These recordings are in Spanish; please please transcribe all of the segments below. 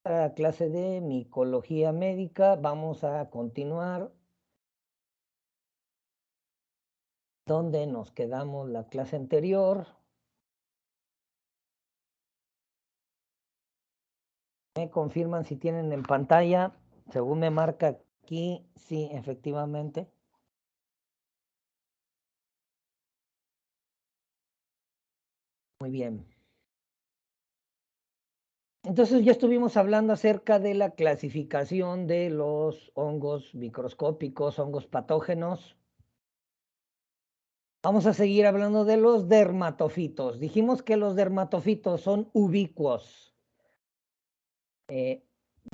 La clase de micología médica. Vamos a continuar donde nos quedamos la clase anterior. Me confirman si tienen en pantalla, según me marca aquí, sí, efectivamente. Muy bien. Entonces ya estuvimos hablando acerca de la clasificación de los hongos microscópicos, hongos patógenos. Vamos a seguir hablando de los dermatofitos. Dijimos que los dermatofitos son ubicuos.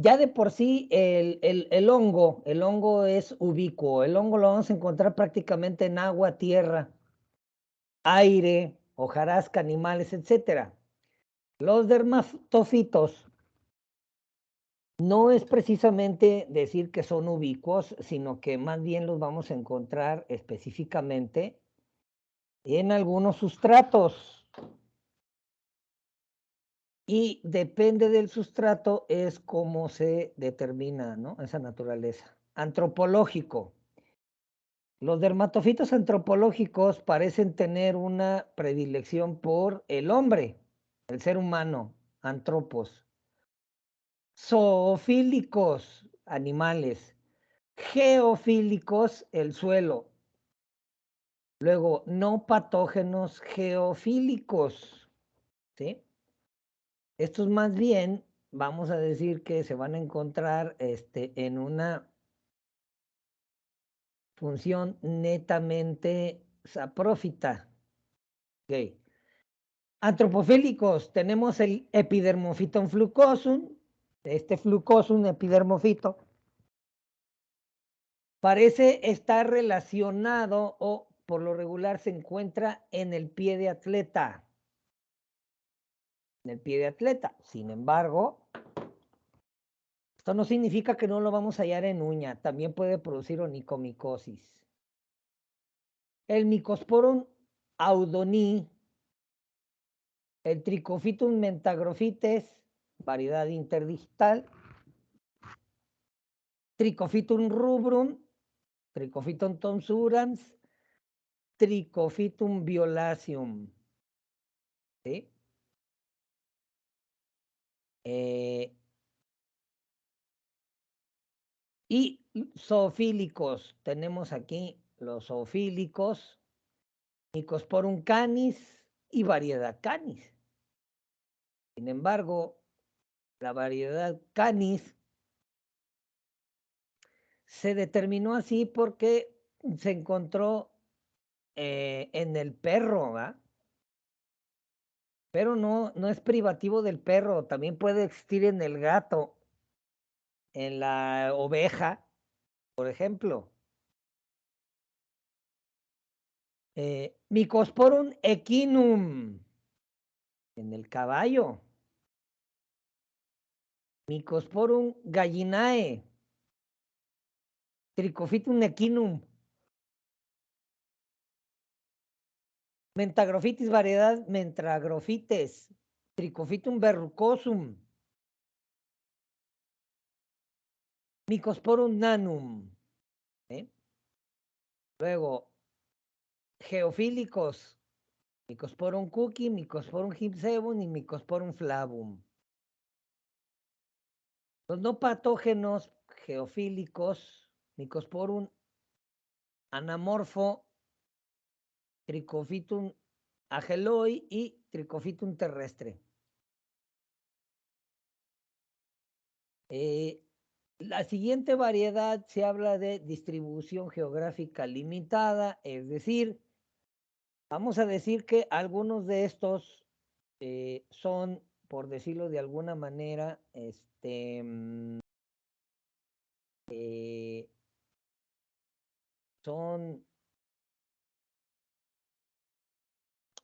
Ya de por sí el hongo es ubicuo. El hongo lo vamos a encontrar prácticamente en agua, tierra, aire, hojarasca, animales, etcétera. Los dermatofitos no es precisamente decir que son ubicuos, sino que más bien los vamos a encontrar específicamente en algunos sustratos. Y depende del sustrato es cómo se determina, ¿no?, esa naturaleza. Antropológico. Los dermatofitos antropológicos parecen tener una predilección por el hombre, el ser humano, antropos. Zoofílicos, animales. Geofílicos, el suelo. Luego, no patógenos geofílicos, ¿sí? Estos más bien, vamos a decir que se van a encontrar en una función netamente saprófita. Okay. Antropofílicos, tenemos el Epidermophyton flucosum. Este flucosum, epidermofito, parece estar relacionado o por lo regular se encuentra en el pie de atleta. En el pie de atleta. Sin embargo, esto no significa que no lo vamos a hallar en uña. También puede producir onicomicosis. El Mycosporum audoni, el Trichophytum mentagrophytes, variedad interdigital, Trichophytum rubrum, Trichophytum tonsurans, Trichophytum violaceum. ¿Sí? Y zoofílicos, tenemos aquí los zoofílicos, Mycosporum canis y variedad canis. Sin embargo, la variedad canis se determinó así porque se encontró en el perro, ¿va? Pero no es privativo del perro, también puede existir en el gato, en la oveja, por ejemplo. Mycosporum equinum, en el caballo. Mycosporum gallinae, Trichophytum equinum. Mentagrophytis, variedad Mentagrophytes, Trichophytum verrucosum. Mycosporum nanum. ¿Eh? Luego, geofílicos, Mycosporum cookie, Mycosporum hypsebum y Mycosporum flavum. Los no patógenos geofílicos, Mycosporum anamorfo, Trichophytum ageloi y Trichophytum terrestre. La siguiente variedad se habla de distribución geográfica limitada, es decir, vamos a decir que algunos de estos son, por decirlo de alguna manera,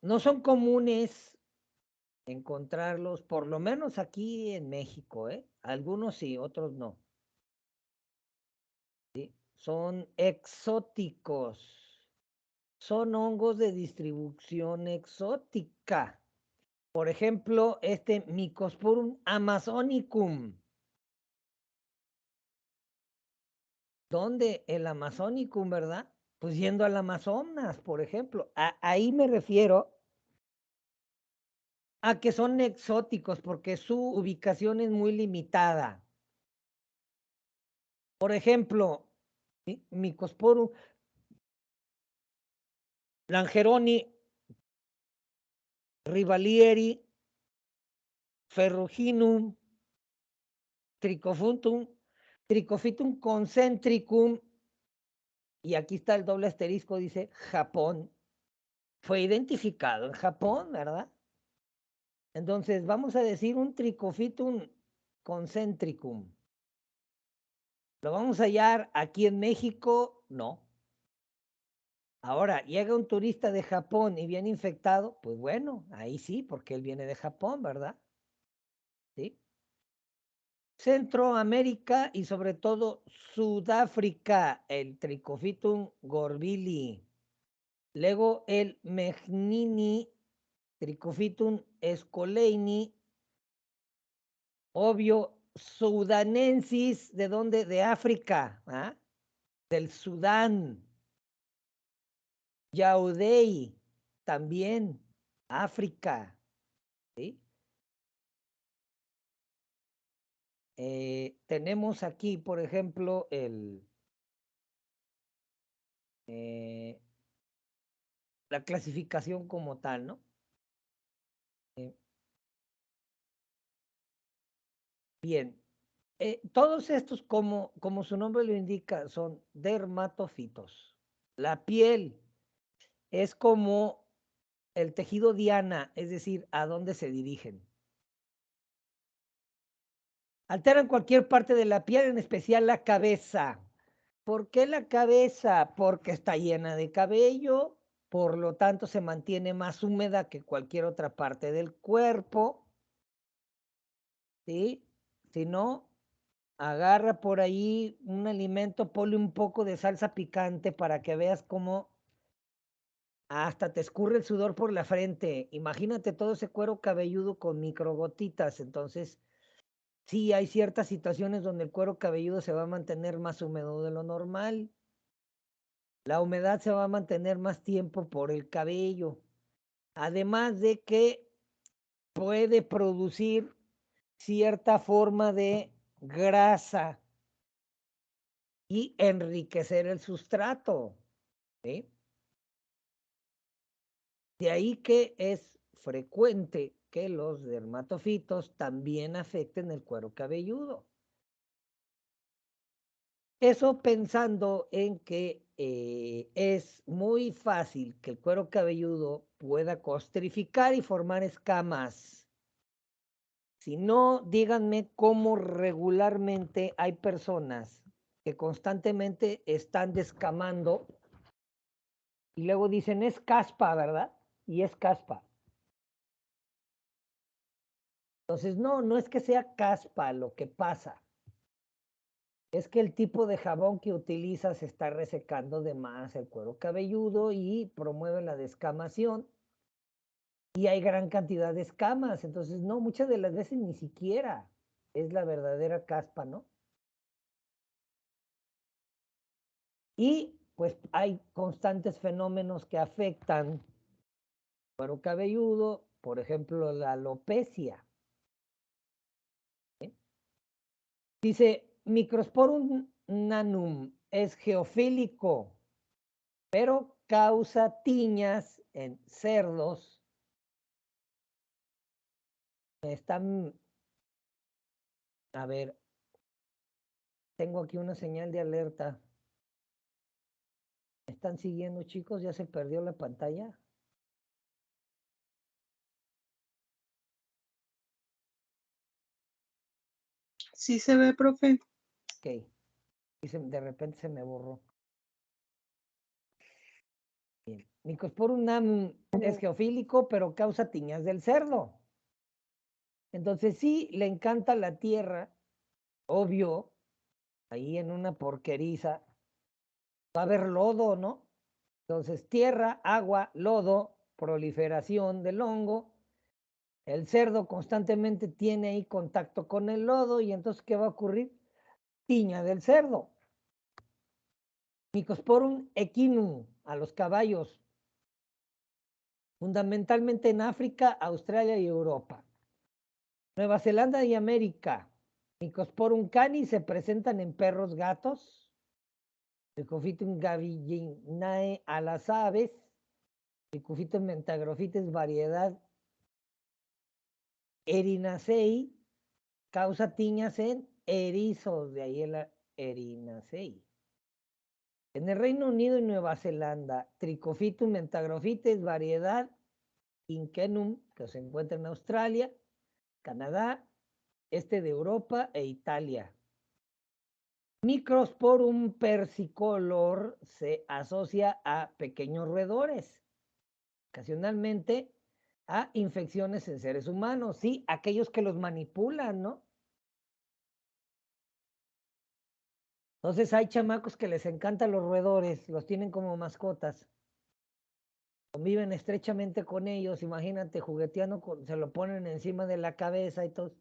no son comunes encontrarlos, por lo menos aquí en México, ¿eh? Algunos sí, otros no. ¿Sí? Son exóticos. Son hongos de distribución exótica. Por ejemplo, Mycosporum amazonicum. ¿Dónde? El Amazonicum, ¿verdad? Pues yendo al Amazonas, por ejemplo. Ahí me refiero a que son exóticos porque su ubicación es muy limitada. Por ejemplo, Mycosporum langeroni, rivalieri, ferruginum, trichophytum concentricum, y aquí está el doble asterisco, dice Japón. Fue identificado en Japón, ¿verdad? Entonces, vamos a decir un Trichophytum concentricum. ¿Lo vamos a hallar aquí en México? No. Ahora, llega un turista de Japón y viene infectado, pues bueno, ahí sí, porque él viene de Japón, ¿verdad? ¿Sí? Centroamérica y sobre todo Sudáfrica, el Trichophytum gorbili. Luego el Megnini, Trichophytum escoleini, obvio, sudanensis, ¿de dónde? De África, ¿ah? Del Sudán. Yaudei, también, África, ¿sí? Tenemos aquí, por ejemplo, la clasificación como tal, ¿no? Bien, todos estos, como su nombre lo indica, son dermatofitos. La piel es como el tejido diana, es decir, a dónde se dirigen. Alteran cualquier parte de la piel, en especial la cabeza. ¿Por qué la cabeza? Porque está llena de cabello, por lo tanto se mantiene más húmeda que cualquier otra parte del cuerpo, ¿sí? Si no, agarra por ahí un alimento, ponle un poco de salsa picante para que veas cómo hasta te escurre el sudor por la frente. Imagínate todo ese cuero cabelludo con microgotitas. Entonces, sí, hay ciertas situaciones donde el cuero cabelludo se va a mantener más húmedo de lo normal. La humedad se va a mantener más tiempo por el cabello. Además de que puede producir cierta forma de grasa y enriquecer el sustrato. ¿Sí? De ahí que es frecuente que los dermatofitos también afecten el cuero cabelludo. Eso pensando en que es muy fácil que el cuero cabelludo pueda costrificar y formar escamas. Si no, díganme cómo regularmente hay personas que constantemente están descamando y luego dicen es caspa, ¿verdad? Y es caspa. Entonces, no es que sea caspa lo que pasa. Es que el tipo de jabón que utilizas está resecando de más el cuero cabelludo y promueve la descamación. Y hay gran cantidad de escamas. Entonces, no, muchas de las veces ni siquiera es la verdadera caspa, ¿no? Y pues hay constantes fenómenos que afectan el cuero cabelludo, por ejemplo, la alopecia. ¿Sí? Dice, Microsporum nanum es geofílico, pero causa tiñas en cerdos. Están, a ver, tengo aquí una señal de alerta. ¿Me están siguiendo, chicos? ¿Ya se perdió la pantalla? Sí se ve, profe. Ok. Y de repente se me borró. Bien. Mycosporum nanum es geofílico, pero causa tiñas del cerdo. Entonces sí, le encanta la tierra, obvio, ahí en una porqueriza va a haber lodo, ¿no? Entonces tierra, agua, lodo, proliferación del hongo. El cerdo constantemente tiene ahí contacto con el lodo y entonces ¿qué va a ocurrir? Tiña del cerdo. Mycosporum equinum, a los caballos, fundamentalmente en África, Australia y Europa. Nueva Zelanda y América. Mycosporum canis se presentan en perros, gatos. Mycophytum gavillinae a las aves. Mycophytum mentagrophytes, variedad Erinacei, causa tiñas en erizos, de ahí el Erinacei. En el Reino Unido y Nueva Zelanda, Trichophytum mentagrophytes, variedad Inkenum, que se encuentra en Australia, Canadá, este de Europa e Italia. Microsporum persicolor se asocia a pequeños roedores, ocasionalmente a infecciones en seres humanos, sí, aquellos que los manipulan, ¿no? Entonces hay chamacos que les encantan los roedores, los tienen como mascotas, conviven estrechamente con ellos, imagínate, jugueteando, se lo ponen encima de la cabeza y todo,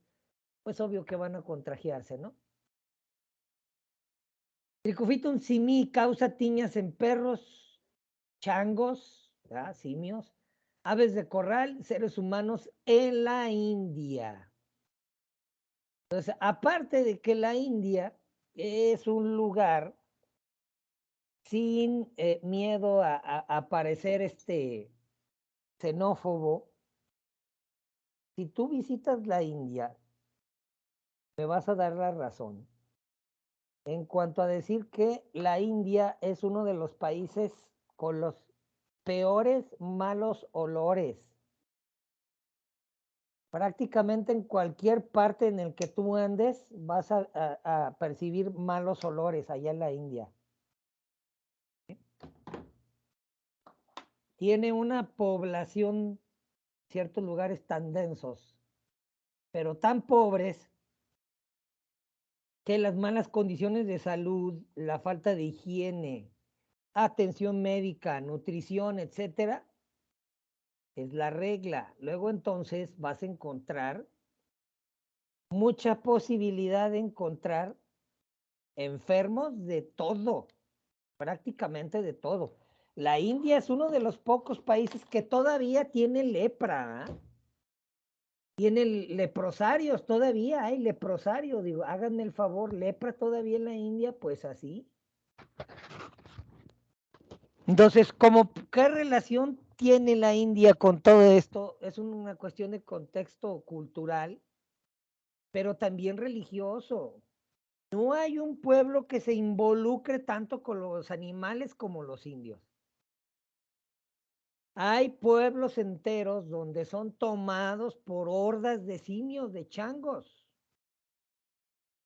pues obvio que van a contagiarse, ¿no? Trichophytum simi causa tiñas en perros, changos, ¿verdad? Simios, aves de corral, seres humanos en la India. Entonces, aparte de que la India es un lugar sin miedo a parecer xenófobo, si tú visitas la India, me vas a dar la razón en cuanto a decir que la India es uno de los países con los peores malos olores. Prácticamente en cualquier parte en el que tú andes vas a percibir malos olores allá en la India. Tiene una población, ciertos lugares tan densos, pero tan pobres, que las malas condiciones de salud, la falta de higiene, atención médica, nutrición, etcétera, es la regla. Luego entonces vas a encontrar mucha posibilidad de encontrar enfermos de todo, prácticamente de todo. La India es uno de los pocos países que todavía tiene lepra, ¿eh? Tiene leprosarios, todavía hay leprosarios, digo, háganme el favor, lepra todavía en la India, pues así. Entonces, ¿qué relación tiene la India con todo esto? Es una cuestión de contexto cultural, pero también religioso. No hay un pueblo que se involucre tanto con los animales como los indios. Hay pueblos enteros donde son tomados por hordas de simios, de changos.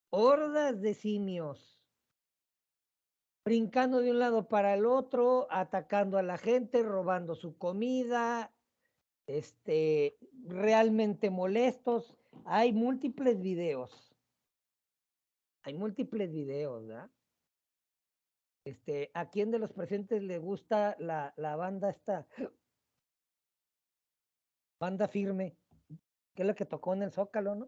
Hordas de simios. Brincando de un lado para el otro, atacando a la gente, robando su comida, realmente molestos. Hay múltiples videos. ¿Verdad? ¿A quién de los presentes le gusta la banda esta? Banda Firme, que es la que tocó en el Zócalo, ¿no?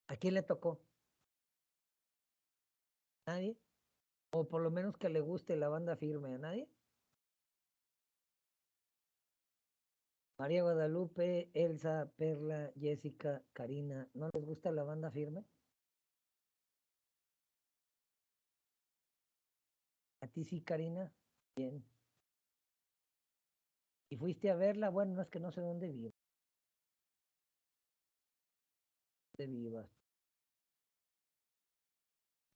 ¿A quién le tocó? ¿Nadie? O por lo menos que le guste la Banda Firme, ¿a nadie? María Guadalupe, Elsa, Perla, Jessica, Karina, ¿no les gusta la Banda Firme? ¿A ti sí, Karina? Bien. ¿Y fuiste a verla? Bueno, no es que no sé dónde vive. ¿Dónde vivas?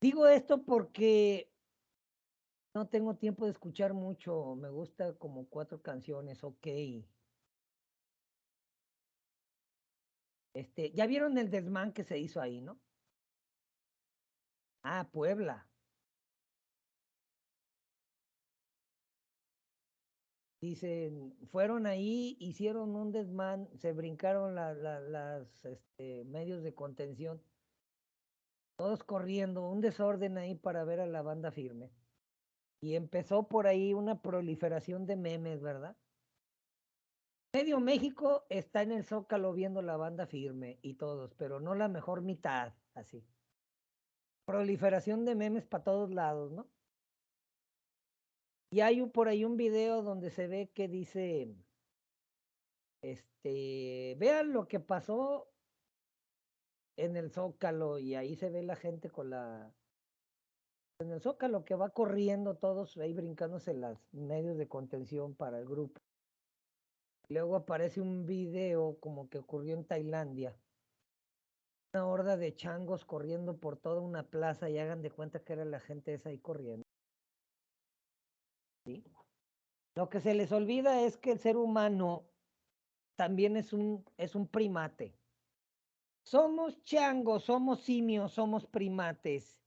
Digo esto porque no tengo tiempo de escuchar mucho. Me gusta como 4 canciones, ok. Ya vieron el desmán que se hizo ahí, ¿no? Ah, Puebla. Dicen, fueron ahí, hicieron un desmán, se brincaron las medios de contención, todos corriendo, un desorden ahí para ver a la Banda Firme. Y empezó por ahí una proliferación de memes, ¿verdad? Medio México está en el Zócalo viendo la banda firme y todos, pero no la mejor mitad, así. Proliferación de memes para todos lados, ¿no? Y hay por ahí un video donde se ve que dice, vean lo que pasó en el Zócalo, y ahí se ve la gente en el Zócalo que va corriendo todos ahí brincándose las medios de contención para el grupo. Luego aparece un video como que ocurrió en Tailandia. Una horda de changos corriendo por toda una plaza y hagan de cuenta que era la gente esa ahí corriendo. ¿Sí? Lo que se les olvida es que el ser humano también es un primate. Somos changos, somos simios, somos primates.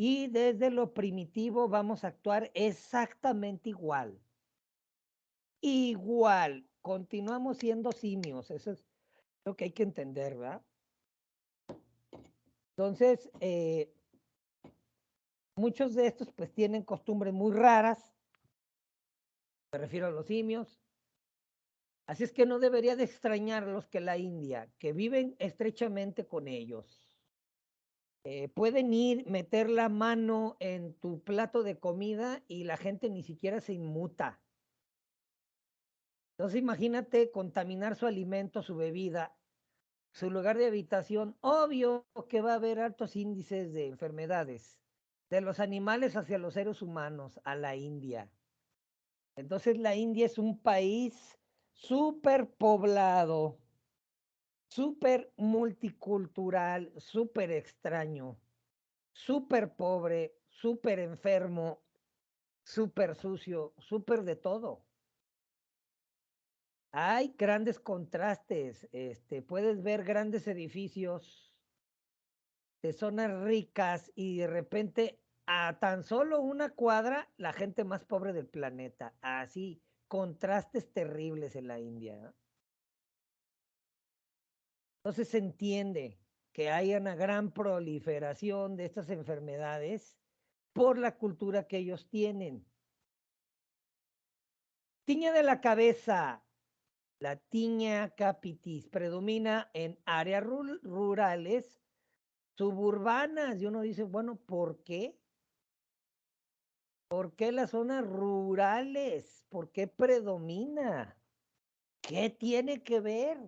Y desde lo primitivo vamos a actuar exactamente igual. Igual. Continuamos siendo simios. Eso es lo que hay que entender, ¿verdad? Entonces, muchos de estos pues tienen costumbres muy raras. Me refiero a los simios. Así es que no debería de extrañarlos que la India, que viven estrechamente con ellos, pueden ir, meter la mano en tu plato de comida y la gente ni siquiera se inmuta. Entonces imagínate contaminar su alimento, su bebida, su lugar de habitación. Obvio que va a haber altos índices de enfermedades de los animales hacia los seres humanos a la India. Entonces la India es un país súper poblado, súper multicultural, súper extraño, súper pobre, súper enfermo, súper sucio, súper de todo. Hay grandes contrastes, puedes ver grandes edificios de zonas ricas y de repente a tan solo una cuadra la gente más pobre del planeta. Así, contrastes terribles en la India, ¿no? Entonces se entiende que haya una gran proliferación de estas enfermedades por la cultura que ellos tienen. Tiña de la cabeza. La tiña capitis predomina en áreas rurales, suburbanas. Y uno dice, bueno, ¿por qué? ¿Por qué las zonas rurales? ¿Por qué predomina? ¿Qué tiene que ver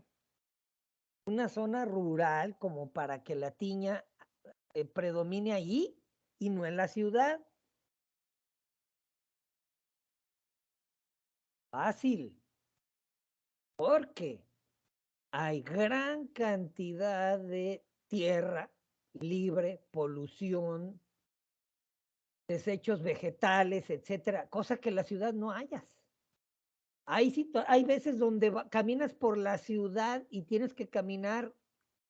una zona rural como para que la tiña predomine allí y no en la ciudad? Fácil, porque hay gran cantidad de tierra libre, polución, desechos vegetales, etcétera, cosa que en la ciudad no hayas. Hay veces donde caminas por la ciudad y tienes que caminar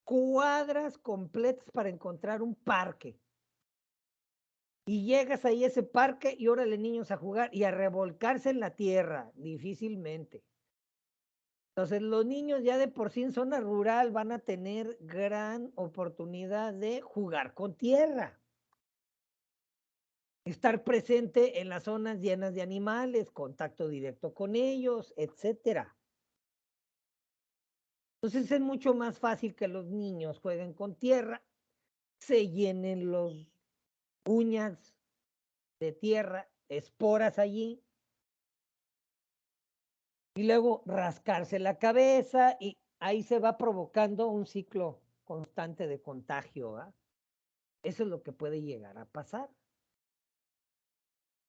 cuadras completas para encontrar un parque. Y llegas ahí a ese parque y órale niños a jugar y a revolcarse en la tierra, difícilmente. Entonces los niños ya de por sí en zona rural van a tener gran oportunidad de jugar con tierra. Estar presente en las zonas llenas de animales, contacto directo con ellos, etcétera. Entonces es mucho más fácil que los niños jueguen con tierra, se llenen los uñas de tierra, esporas allí, y luego rascarse la cabeza y ahí se va provocando un ciclo constante de contagio, ¿eh? Eso es lo que puede llegar a pasar.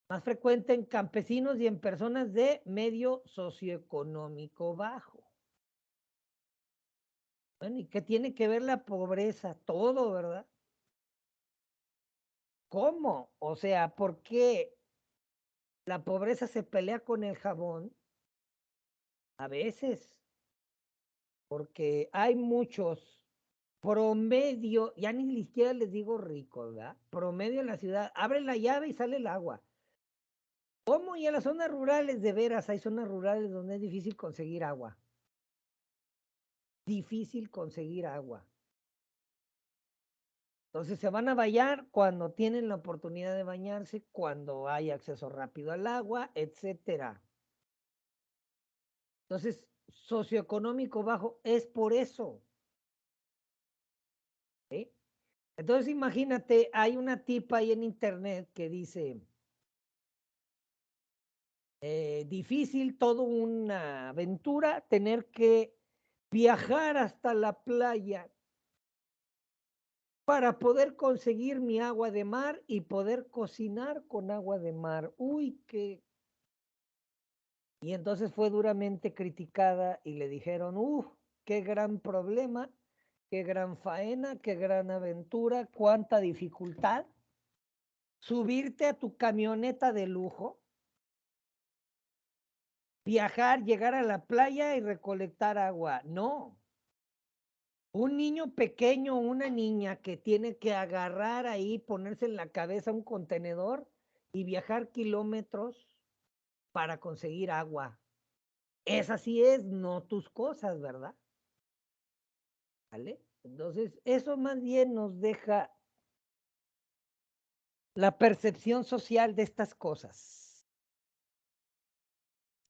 Más frecuente en campesinos y en personas de medio socioeconómico bajo. Bueno, ¿y qué tiene que ver la pobreza? Todo, ¿verdad? ¿Cómo? O sea, ¿por qué la pobreza se pelea con el jabón? A veces, porque hay muchos promedio, ya ni siquiera les digo ricos, ¿verdad? Promedio en la ciudad, abre la llave y sale el agua. ¿Cómo? Y en las zonas rurales, de veras, hay zonas rurales donde es difícil conseguir agua. Difícil conseguir agua. Entonces se van a bañar cuando tienen la oportunidad de bañarse, cuando hay acceso rápido al agua, etcétera. Entonces, socioeconómico bajo es por eso. ¿Sí? Entonces imagínate, hay una tipa ahí en internet que dice, difícil, toda una aventura, tener que viajar hasta la playa para poder conseguir mi agua de mar y poder cocinar con agua de mar. Uy, qué... Y entonces fue duramente criticada y le dijeron, qué gran problema, qué gran faena, qué gran aventura, cuánta dificultad. Subirte a tu camioneta de lujo, viajar, llegar a la playa y recolectar agua. No. Un niño pequeño, una niña que tiene que agarrar ahí, ponerse en la cabeza un contenedor y viajar kilómetros para conseguir agua. Esa sí es, no tus cosas, ¿verdad? ¿Vale? Entonces, eso más bien nos deja la percepción social de estas cosas.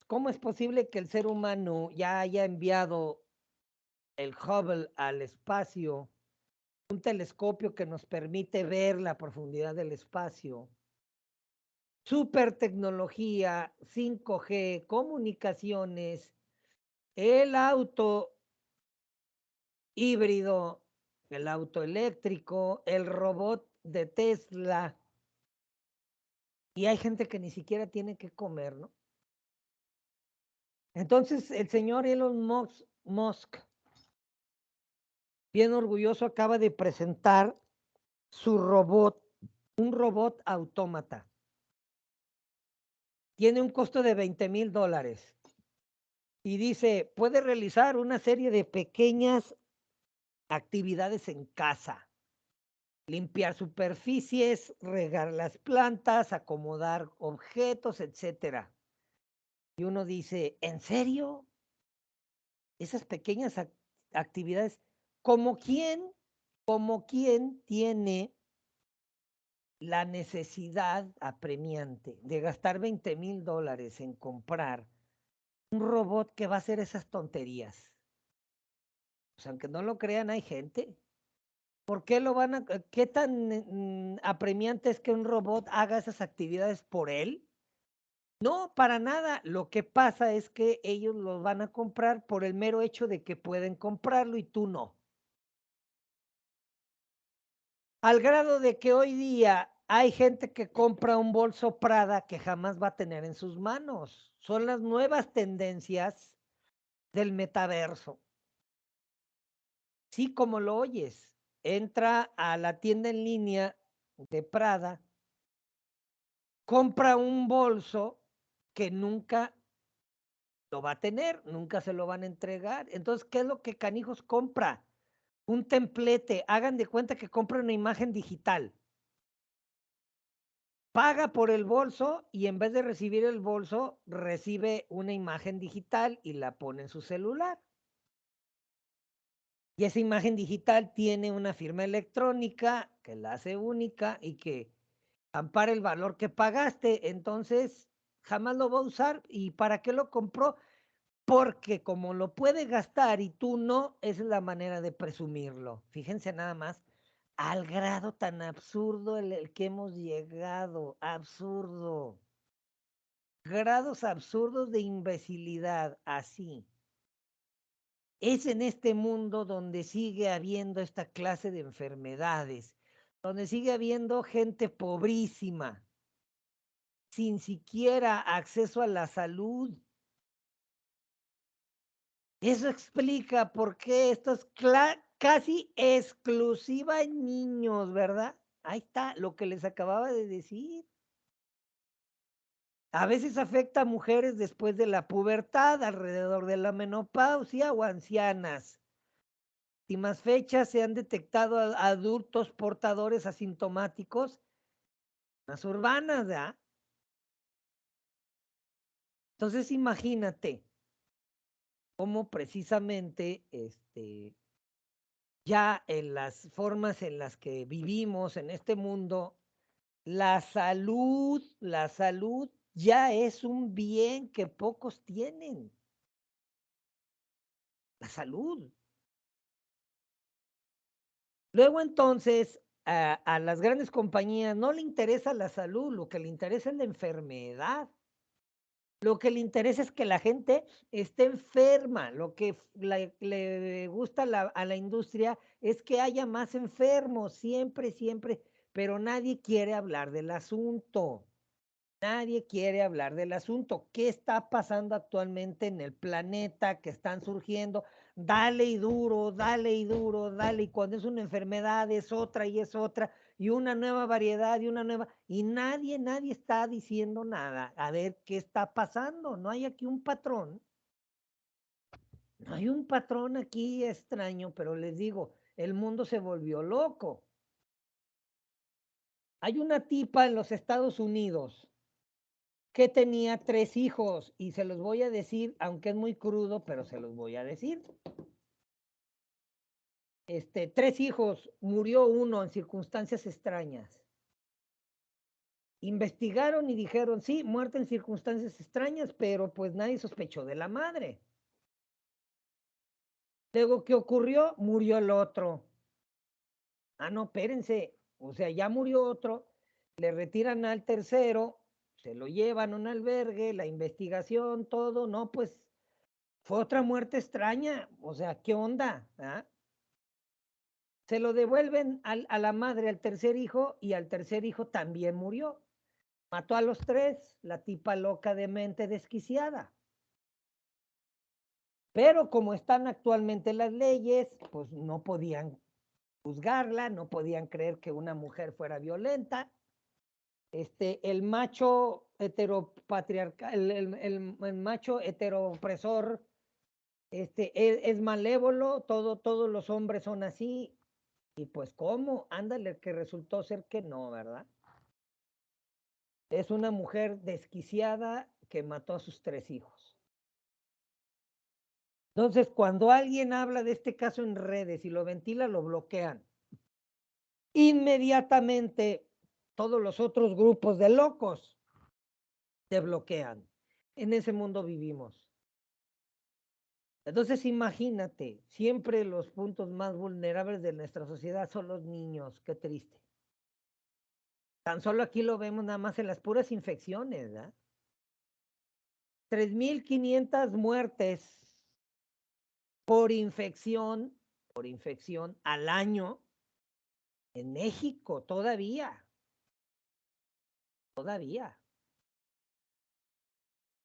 ¿Cómo es posible que el ser humano ya haya enviado el Hubble al espacio, un telescopio que nos permite ver la profundidad del espacio, super tecnología, 5G, comunicaciones, el auto híbrido, el auto eléctrico, el robot de Tesla, y hay gente que ni siquiera tiene que comer, ¿no? Entonces el señor Elon Musk, bien orgulloso, acaba de presentar su robot, un robot autómata. Tiene un costo de $20,000 y dice, puede realizar una serie de pequeñas actividades en casa, limpiar superficies, regar las plantas, acomodar objetos, etcétera. Y uno dice, ¿en serio? Esas pequeñas actividades, ¿como quién tiene la necesidad apremiante de gastar $20,000 en comprar un robot que va a hacer esas tonterías? Pues aunque no lo crean, hay gente. ¿Por qué lo van a, qué tan apremiante es que un robot haga esas actividades por él? No, para nada. Lo que pasa es que ellos los van a comprar por el mero hecho de que pueden comprarlo y tú no. Al grado de que hoy día hay gente que compra un bolso Prada que jamás va a tener en sus manos. Son las nuevas tendencias del metaverso. Sí, como lo oyes, entra a la tienda en línea de Prada, compra un bolso que nunca lo va a tener, nunca se lo van a entregar. Entonces, ¿qué es lo que Canijos compra? Un templete. Hagan de cuenta que compra una imagen digital. Paga por el bolso y en vez de recibir el bolso, recibe una imagen digital y la pone en su celular. Y esa imagen digital tiene una firma electrónica que la hace única y que ampara el valor que pagaste. Entonces, jamás lo va a usar. ¿Y para qué lo compró? Porque como lo puede gastar y tú no, esa es la manera de presumirlo. Fíjense nada más al grado tan absurdo el que hemos llegado. Absurdo. Grados absurdos de imbecilidad, así. Es en este mundo donde sigue habiendo esta clase de enfermedades, donde sigue habiendo gente pobrísima, sin siquiera acceso a la salud. Eso explica por qué esto es casi exclusiva en niños, ¿verdad? Ahí está lo que les acababa de decir. A veces afecta a mujeres después de la pubertad, alrededor de la menopausia o ancianas. En últimas fechas se han detectado adultos portadores asintomáticos en las urbanas, ¿verdad? Entonces imagínate cómo precisamente ya en las formas en las que vivimos en este mundo, la salud ya es un bien que pocos tienen. la salud. Luego entonces a las grandes compañías no le interesa la salud, lo que le interesa es la enfermedad. Lo que le interesa es que la gente esté enferma. Lo que le gusta a la industria es que haya más enfermos, siempre, siempre, pero nadie quiere hablar del asunto. Nadie quiere hablar del asunto. ¿Qué está pasando actualmente en el planeta? Que están surgiendo. Dale y duro, dale y duro, dale. Y cuando es una enfermedad es otra y es otra. Y una nueva variedad y una nueva. Y nadie está diciendo nada. A ver qué está pasando. No hay aquí un patrón. No hay un patrón aquí extraño, pero les digo, el mundo se volvió loco. Hay una tipa en los Estados Unidos que tenía 3 hijos y se los voy a decir, aunque es muy crudo, pero se los voy a decir. 3 hijos, murió uno en circunstancias extrañas. Investigaron y dijeron, sí, muerte en circunstancias extrañas, pero pues nadie sospechó de la madre. Luego, ¿qué ocurrió? Murió el otro. Ah, no, espérense, o sea, ya murió otro, le retiran al tercero, se lo llevan a un albergue, la investigación, todo, no, pues fue otra muerte extraña, o sea, ¿qué onda? ¿Ah? Se lo devuelven a la madre, al tercer hijo, y al tercer hijo también murió. Mató a los 3, la tipa loca de mente desquiciada. Pero como están actualmente las leyes, pues no podían juzgarla, no podían creer que una mujer fuera violenta. El macho heteropatriarcal, el macho heteropresor, es malévolo, todos los hombres son así, y pues cómo, ándale, que resultó ser que no, ¿verdad? Es una mujer desquiciada que mató a sus 3 hijos. Entonces, cuando alguien habla de este caso en redes y lo ventila, lo bloquean. Inmediatamente, todos los otros grupos de locos te bloquean. En ese mundo vivimos. Entonces, imagínate, siempre los puntos más vulnerables de nuestra sociedad son los niños. Qué triste. Tan solo aquí lo vemos nada más en las puras infecciones, ¿verdad? 3,500 muertes por infección al año en México, todavía.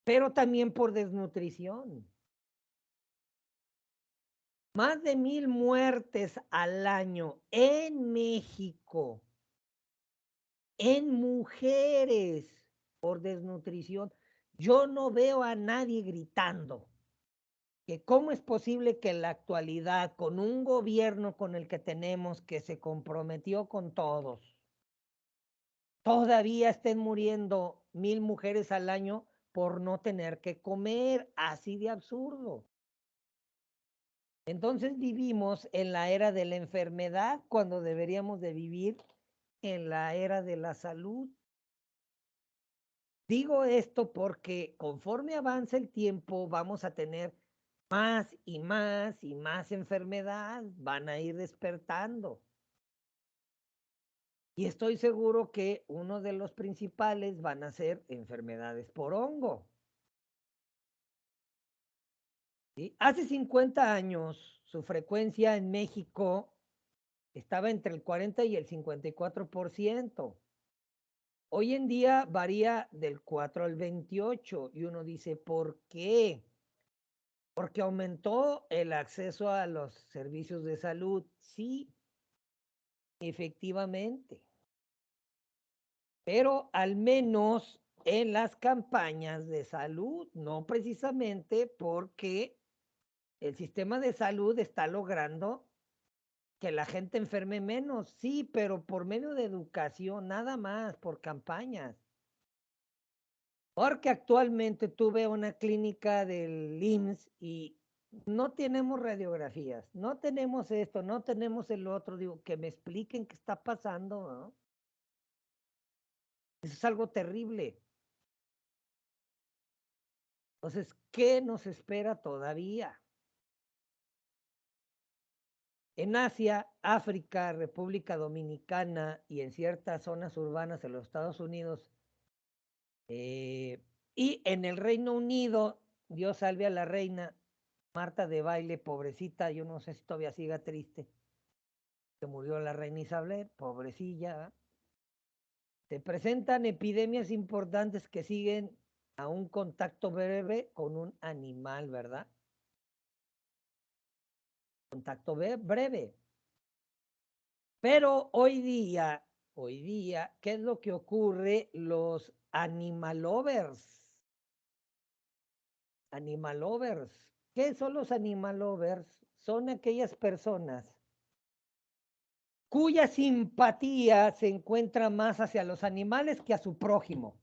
Pero también por desnutrición. Más de 1,000 muertes al año en México, en mujeres por desnutrición. Yo no veo a nadie gritando que cómo es posible que en la actualidad, con un gobierno con el que tenemos que se comprometió con todos, todavía estén muriendo 1,000 mujeres al año por no tener que comer, así de absurdo. Entonces vivimos en la era de la enfermedad cuando deberíamos de vivir en la era de la salud. Digo esto porque conforme avanza el tiempo vamos a tener más y más y más enfermedad, van a ir despertando. Y estoy seguro que uno de los principales van a ser enfermedades por hongo. ¿Sí? Hace 50 años su frecuencia en México estaba entre el 40 y el 54%. Hoy en día varía del 4 al 28 y uno dice, ¿por qué? Porque aumentó el acceso a los servicios de salud. Sí, efectivamente. Pero al menos en las campañas de salud, no precisamente porque el sistema de salud está logrando que la gente enferme menos, sí, pero por medio de educación, nada más, por campañas. Porque actualmente tuve una clínica del IMSS y no tenemos radiografías, no tenemos esto, no tenemos el otro, digo, que me expliquen qué está pasando, ¿no? Eso es algo terrible. Entonces, ¿qué nos espera todavía? En Asia, África, República Dominicana y en ciertas zonas urbanas de los Estados Unidos y en el Reino Unido, Dios salve a la reina Marta de Baile, pobrecita, yo no sé si todavía siga triste, que murió la reina Isabel, pobrecilla. Se presentan epidemias importantes que siguen a un contacto breve con un animal, ¿verdad? Contacto breve. Pero hoy día, ¿qué es lo que ocurre? Los animalovers. Animalovers. ¿Qué son los animalovers? Son aquellas personas cuya simpatía se encuentra más hacia los animales que a su prójimo.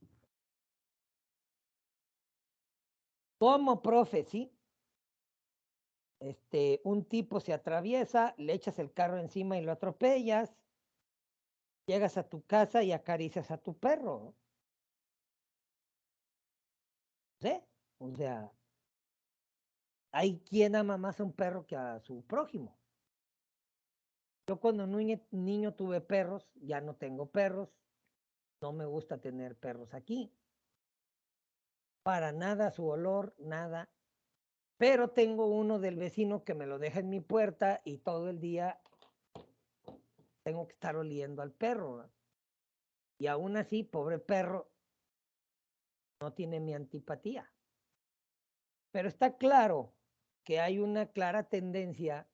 Como profe, ¿sí? Un tipo se atraviesa, le echas el carro encima y lo atropellas, llegas a tu casa y acaricias a tu perro. ¿Sí? O sea, hay quien ama más a un perro que a su prójimo. Yo cuando niño tuve perros, ya no tengo perros, no me gusta tener perros aquí. Para nada su olor, nada. Pero tengo uno del vecino que me lo deja en mi puerta y todo el día tengo que estar oliendo al perro, ¿no? Y aún así, pobre perro, no tiene mi antipatía. Pero está claro que hay una clara tendencia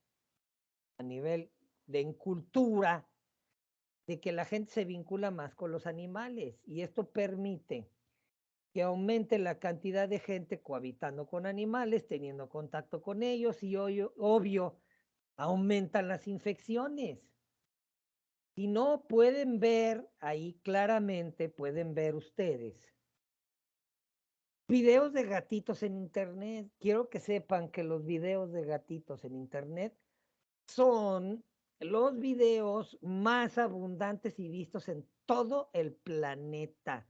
a nivel de cultura de que la gente se vincula más con los animales y esto permite que aumente la cantidad de gente cohabitando con animales, teniendo contacto con ellos y obvio, aumentan las infecciones. Si no pueden ver ahí claramente, pueden ver ustedes videos de gatitos en internet. Quiero que sepan que los videos de gatitos en internet son los videos más abundantes y vistos en todo el planeta.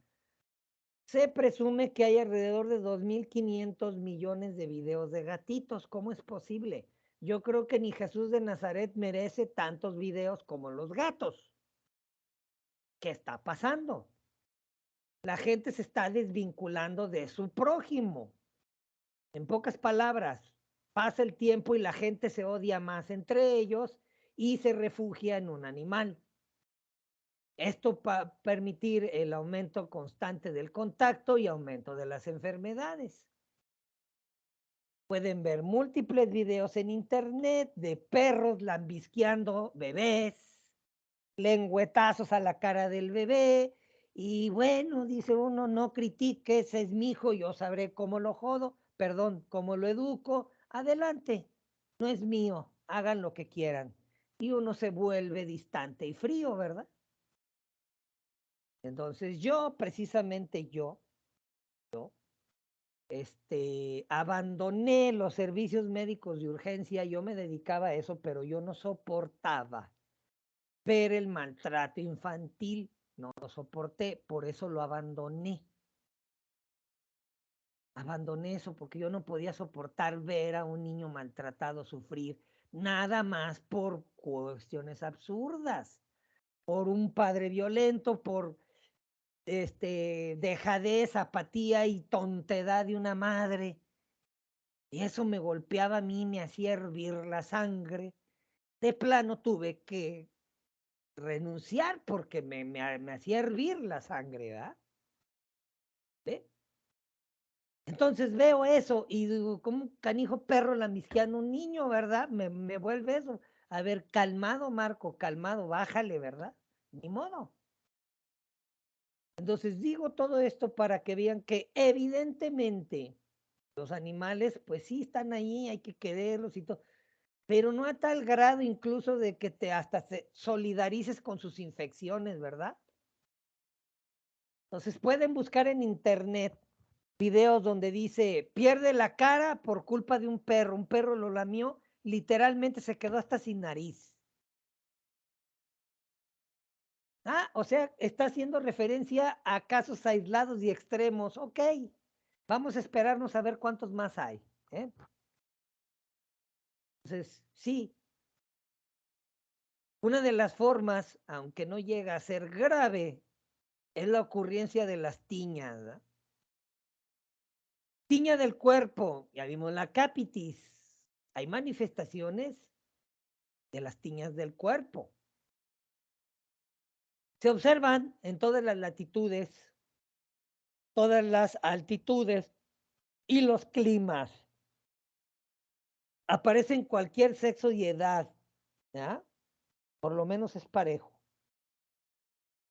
Se presume que hay alrededor de 2.500 millones de videos de gatitos. ¿Cómo es posible? Yo creo que ni Jesús de Nazaret merece tantos videos como los gatos. ¿Qué está pasando? La gente se está desvinculando de su prójimo. En pocas palabras, pasa el tiempo y la gente se odia más entre ellos y se refugia en un animal. Esto para permitir el aumento constante del contacto y aumento de las enfermedades. Pueden ver múltiples videos en internet de perros lambisqueando bebés, lengüetazos a la cara del bebé. Y bueno, dice uno, no critique, ese es mi hijo, yo sabré cómo lo jodo, perdón, cómo lo educo. Adelante, no es mío, hagan lo que quieran. Y uno se vuelve distante y frío, ¿verdad? Entonces precisamente yo, abandoné los servicios médicos de urgencia, yo me dedicaba a eso, pero yo no soportaba ver el maltrato infantil, no lo soporté, por eso lo abandoné. Abandoné eso porque yo no podía soportar ver a un niño maltratado sufrir, nada más por cuestiones absurdas, por un padre violento, por dejadez, apatía y tontedad de una madre. Y eso me golpeaba a mí, me hacía hervir la sangre. De plano tuve que renunciar porque me hacía hervir la sangre, ¿verdad? ¿Sí? Entonces veo eso y digo, como un canijo perro lambisqueando un niño, ¿verdad? Me vuelve eso. A ver, calmado, Marco, calmado, bájale, ¿verdad? Ni modo. Entonces digo todo esto para que vean que evidentemente los animales, pues sí están ahí, hay que quererlos y todo, pero no a tal grado incluso de que te solidarices con sus infecciones, ¿verdad? Entonces pueden buscar en internet videos donde dice, pierde la cara por culpa de un perro lo lamió, literalmente se quedó hasta sin nariz. O sea, está haciendo referencia a casos aislados y extremos. Ok, vamos a esperarnos a ver cuántos más hay. Entonces, sí, Una de las formas, aunque no llega a ser grave, es la ocurrencia de las tiñas, ¿verdad? Tiña del cuerpo, ya vimos la capitis. Hay manifestaciones de las tiñas del cuerpo. Se observan en todas las latitudes, todas las altitudes y los climas. Aparece en cualquier sexo y edad, ¿ya? Por lo menos es parejo.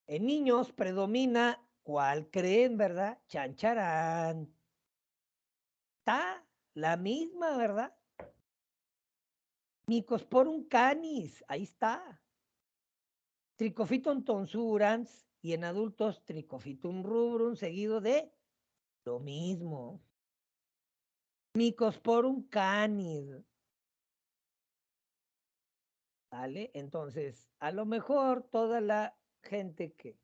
En niños predomina, ¿cuál creen, verdad? Chancharán. Está la misma, ¿verdad? Mycosporum canis, ahí está. Trichophyton tonsurans y en adultos Trichophyton rubrum, seguido de lo mismo. Mycosporum canis. ¿Vale? Entonces, a lo mejor toda la gente que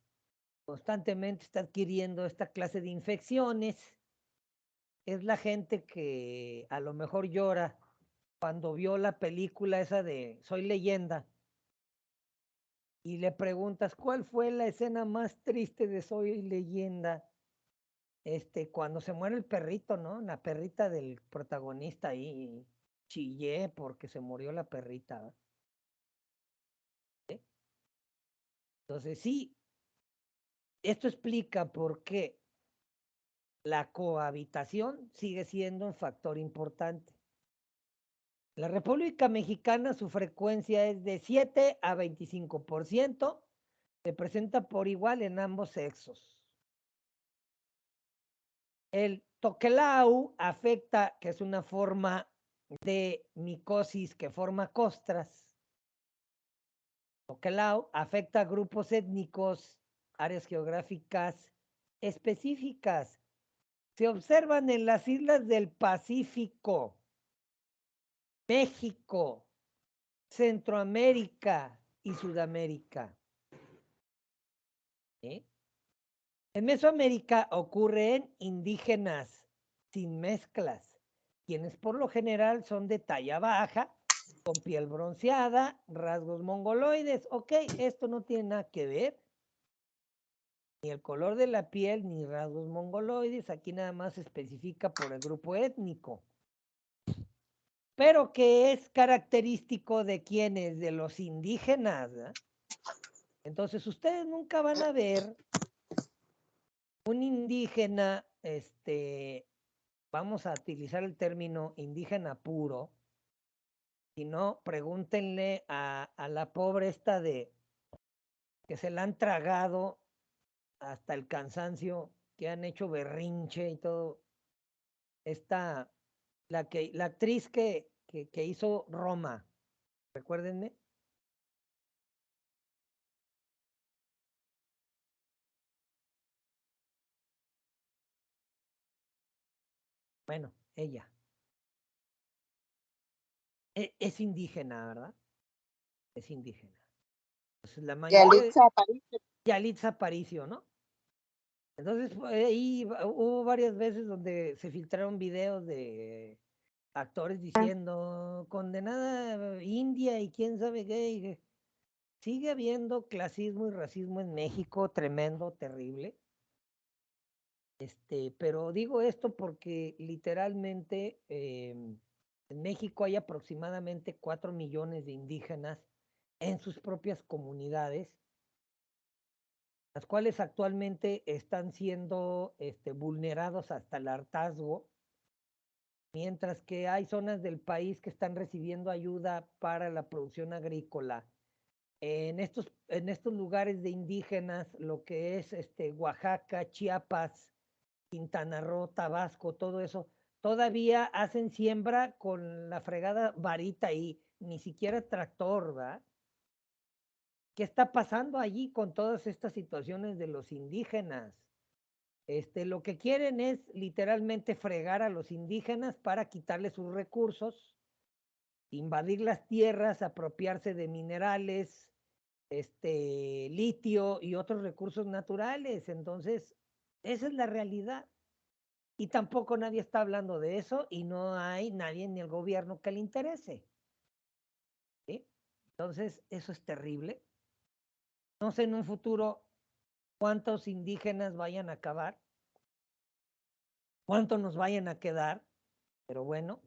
constantemente está adquiriendo esta clase de infecciones es la gente que a lo mejor llora cuando vio la película esa de Soy Leyenda y le preguntas cuál fue la escena más triste de Soy Leyenda, cuando se muere el perrito, ¿no? La perrita del protagonista ahí, chillé porque se murió la perrita. ¿Sí? Entonces sí, esto explica por qué la cohabitación sigue siendo un factor importante. La República Mexicana, su frecuencia es de 7 a 25%, se presenta por igual en ambos sexos. El toquelau afecta, que es una forma de micosis que forma costras. Toquelau afecta a grupos étnicos, áreas geográficas específicas. Se observan en las islas del Pacífico, México, Centroamérica y Sudamérica. ¿Sí? En Mesoamérica ocurren indígenas sin mezclas, quienes por lo general son de talla baja, con piel bronceada, rasgos mongoloides. Ok, esto no tiene nada que ver, ni el color de la piel, ni rasgos mongoloides, aquí nada más se especifica por el grupo étnico. Pero que es característico de quienes, de los indígenas, ¿eh? Entonces ustedes nunca van a ver un indígena, vamos a utilizar el término indígena puro, si no, pregúntenle a la pobre esta de que se la han tragado hasta el cansancio, que han hecho berrinche y todo. Esta, la actriz que hizo Roma, recuérdenme. Bueno, ella. Es indígena, ¿verdad? Es indígena. Entonces, la mayoría de Yalitza Aparicio. Yalitza Aparicio, ¿no? Entonces, ahí hubo varias veces donde se filtraron videos de actores diciendo condenada India y quién sabe qué. Sigue habiendo clasismo y racismo en México, tremendo, terrible. Pero digo esto porque literalmente en México hay aproximadamente 4 millones de indígenas en sus propias comunidades, las cuales actualmente están siendo vulnerados hasta el hartazgo, mientras que hay zonas del país que están recibiendo ayuda para la producción agrícola. En estos lugares de indígenas, lo que es Oaxaca, Chiapas, Quintana Roo, Tabasco, todo eso, todavía hacen siembra con la fregada varita y ni siquiera tractor, ¿va? ¿Qué está pasando allí con todas estas situaciones de los indígenas? Lo que quieren es literalmente fregar a los indígenas para quitarles sus recursos, invadir las tierras, apropiarse de minerales, litio y otros recursos naturales. Entonces, esa es la realidad. Y tampoco nadie está hablando de eso y no hay nadie en el gobierno que le interese. ¿Sí? Entonces, eso es terrible. No sé en un futuro cuántos indígenas vayan a acabar, cuántos nos vayan a quedar, pero bueno,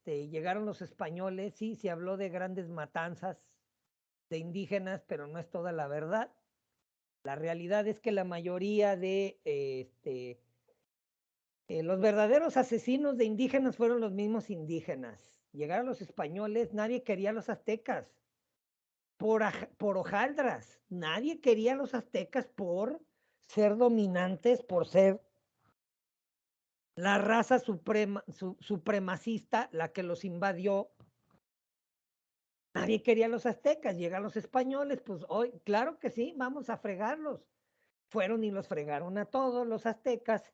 llegaron los españoles, sí, se habló de grandes matanzas de indígenas, pero no es toda la verdad. La realidad es que la mayoría de los verdaderos asesinos de indígenas fueron los mismos indígenas. Llegaron los españoles, nadie quería a los aztecas por hojaldras. Nadie quería a los aztecas por ser dominantes, por ser la raza supremacista, la que los invadió. Nadie quería a los aztecas. Llegan los españoles, pues hoy, claro que sí, vamos a fregarlos. Fueron y los fregaron a todos los aztecas.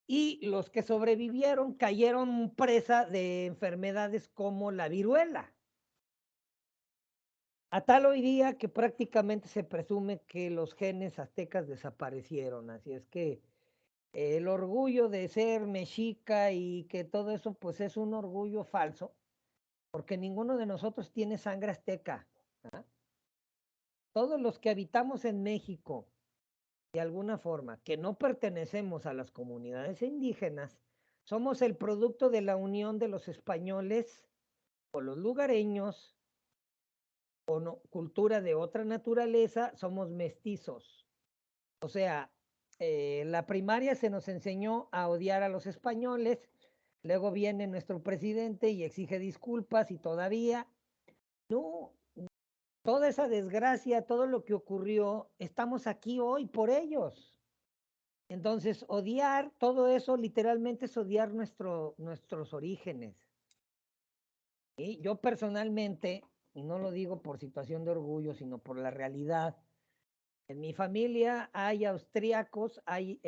Y los que sobrevivieron cayeron presa de enfermedades como la viruela. A tal hoy día que prácticamente se presume que los genes aztecas desaparecieron. Así es que el orgullo de ser mexica y que todo eso pues es un orgullo falso, porque ninguno de nosotros tiene sangre azteca. ¿Ah? Todos los que habitamos en México, de alguna forma, que no pertenecemos a las comunidades indígenas, somos el producto de la unión de los españoles o los lugareños o no, cultura de otra naturaleza, somos mestizos. O sea, la primaria se nos enseñó a odiar a los españoles, luego viene nuestro presidente y exige disculpas y todavía, no, toda esa desgracia, todo lo que ocurrió, estamos aquí hoy por ellos. Entonces, odiar, todo eso literalmente es odiar nuestros orígenes. ¿Sí? Yo personalmente, y no lo digo por situación de orgullo, sino por la realidad, en mi familia hay austríacos, hay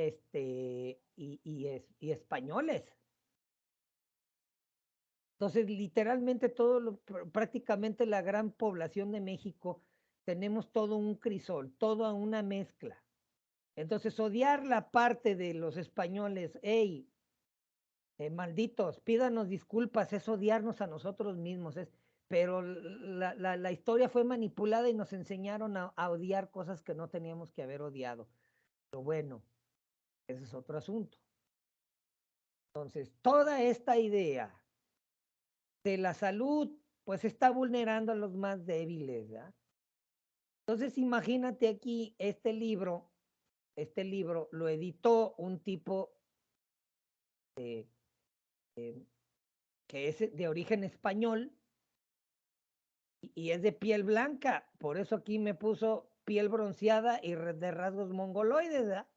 y españoles. Entonces, literalmente prácticamente la gran población de México, tenemos todo un crisol, toda una mezcla. Entonces, odiar la parte de los españoles, hey, malditos, pídanos disculpas, es odiarnos a nosotros mismos, pero la historia fue manipulada y nos enseñaron a odiar cosas que no teníamos que haber odiado. Pero bueno, ese es otro asunto. Entonces, toda esta idea de la salud, pues está vulnerando a los más débiles, ¿verdad? Entonces, imagínate aquí este libro lo editó un tipo que es de origen español y es de piel blanca, por eso aquí me puso piel bronceada y de rasgos mongoloides, ¿verdad?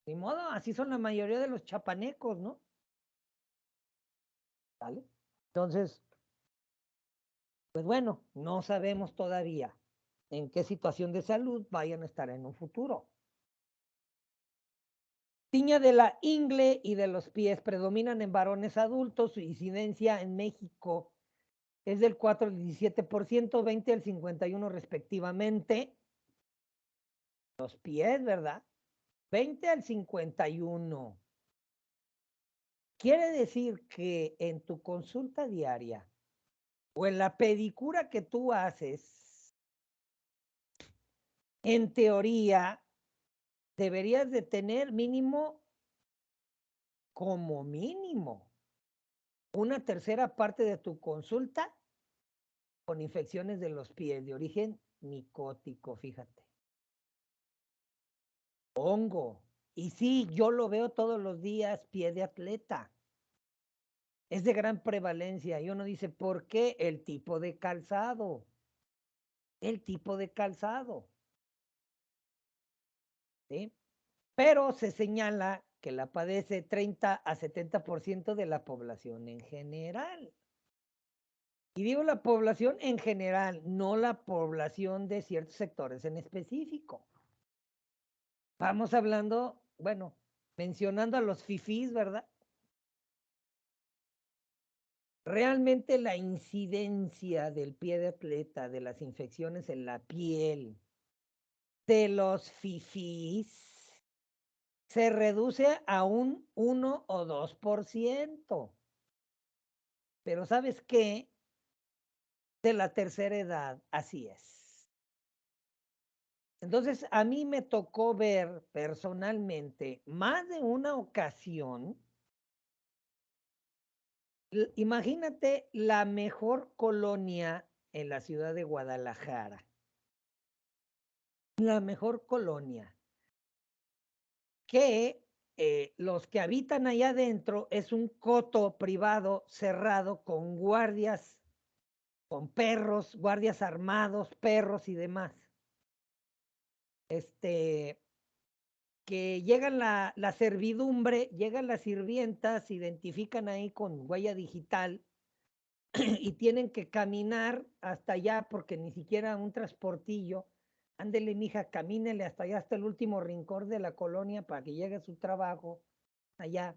Ni modo, así son la mayoría de los chapanecos, ¿no? ¿Vale? Entonces, pues bueno, no sabemos todavía en qué situación de salud vayan a estar en un futuro. Tiña de la ingle y de los pies predominan en varones adultos. Su incidencia en México es del 4 al 17%, 20 al 51% respectivamente. Los pies, ¿verdad? 20 al 51%. Quiere decir que en tu consulta diaria o en la pedicura que tú haces, en teoría, deberías de tener como mínimo, una tercera parte de tu consulta con infecciones de los pies de origen micótico, fíjate. Hongo. Y sí, yo lo veo todos los días, pie de atleta. Es de gran prevalencia. Y uno dice, ¿por qué? El tipo de calzado. El tipo de calzado. ¿Sí? Pero se señala que la padece 30 a 70% de la población en general. Y digo la población en general, no la población de ciertos sectores en específico. Vamos hablando, bueno, mencionando a los fifís, ¿verdad? Realmente la incidencia del pie de atleta, de las infecciones en la piel, de los fifís, se reduce a un 1 o 2%. Pero ¿sabes qué? de la tercera edad, así es. Entonces, a mí me tocó ver personalmente más de una ocasión, imagínate la mejor colonia en la ciudad de Guadalajara, la mejor colonia, que los que habitan allá adentro es un coto privado cerrado con guardias, con perros, guardias armados, perros y demás. Que llegan la servidumbre, llegan las sirvientas, se identifican ahí con huella digital y tienen que caminar hasta allá porque ni siquiera un transportillo. Ándele, mija, camínele hasta allá, hasta el último rincón de la colonia para que llegue a su trabajo allá.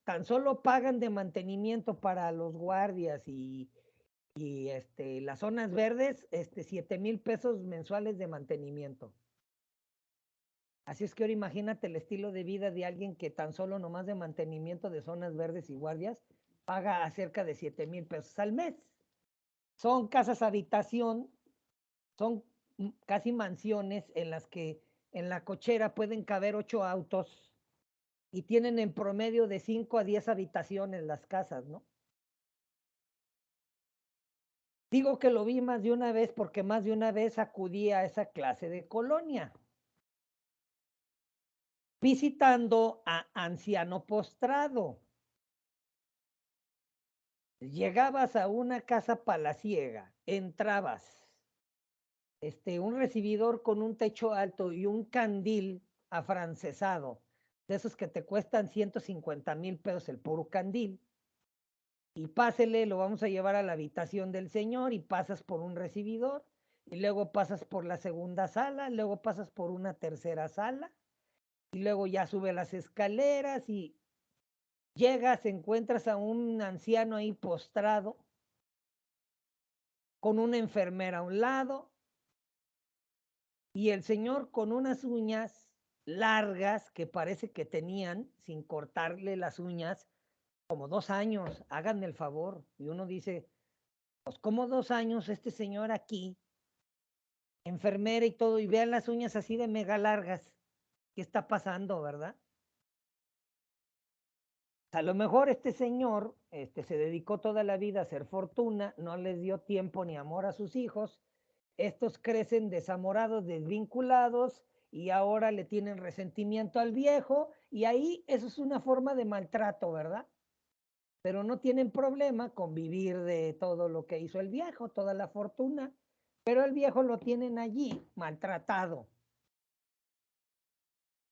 Tan solo pagan de mantenimiento para los guardias y las zonas verdes, 7,000 pesos mensuales de mantenimiento. Así es que ahora imagínate el estilo de vida de alguien que tan solo nomás de mantenimiento de zonas verdes y guardias paga a cerca de 7,000 pesos al mes. Son casas habitación, son casi mansiones en las que en la cochera pueden caber 8 autos y tienen en promedio de 5 a 10 habitaciones las casas, ¿no? Digo que lo vi más de una vez porque más de una vez acudí a esa clase de colonia, visitando a anciano postrado. Llegabas a una casa palaciega, entrabas, un recibidor con un techo alto y un candil afrancesado, de esos que te cuestan 150,000 pesos el puro candil, y pásele, lo vamos a llevar a la habitación del señor y pasas por un recibidor, y luego pasas por la segunda sala, luego pasas por una tercera sala, y luego ya sube las escaleras y llegas, encuentras a un anciano ahí postrado, con una enfermera a un lado, y el señor con unas uñas largas que parece que tenían, sin cortarle las uñas, como 2 años, háganme el favor. Y uno dice, pues como 2 años este señor aquí, enfermera y todo, y vean las uñas así de mega largas. ¿Qué está pasando, verdad? A lo mejor este señor se dedicó toda la vida a hacer fortuna, no les dio tiempo ni amor a sus hijos. Estos crecen desamorados, desvinculados y ahora le tienen resentimiento al viejo y ahí eso es una forma de maltrato, ¿verdad? Pero no tienen problema con vivir de todo lo que hizo el viejo, toda la fortuna, pero el viejo lo tienen allí maltratado.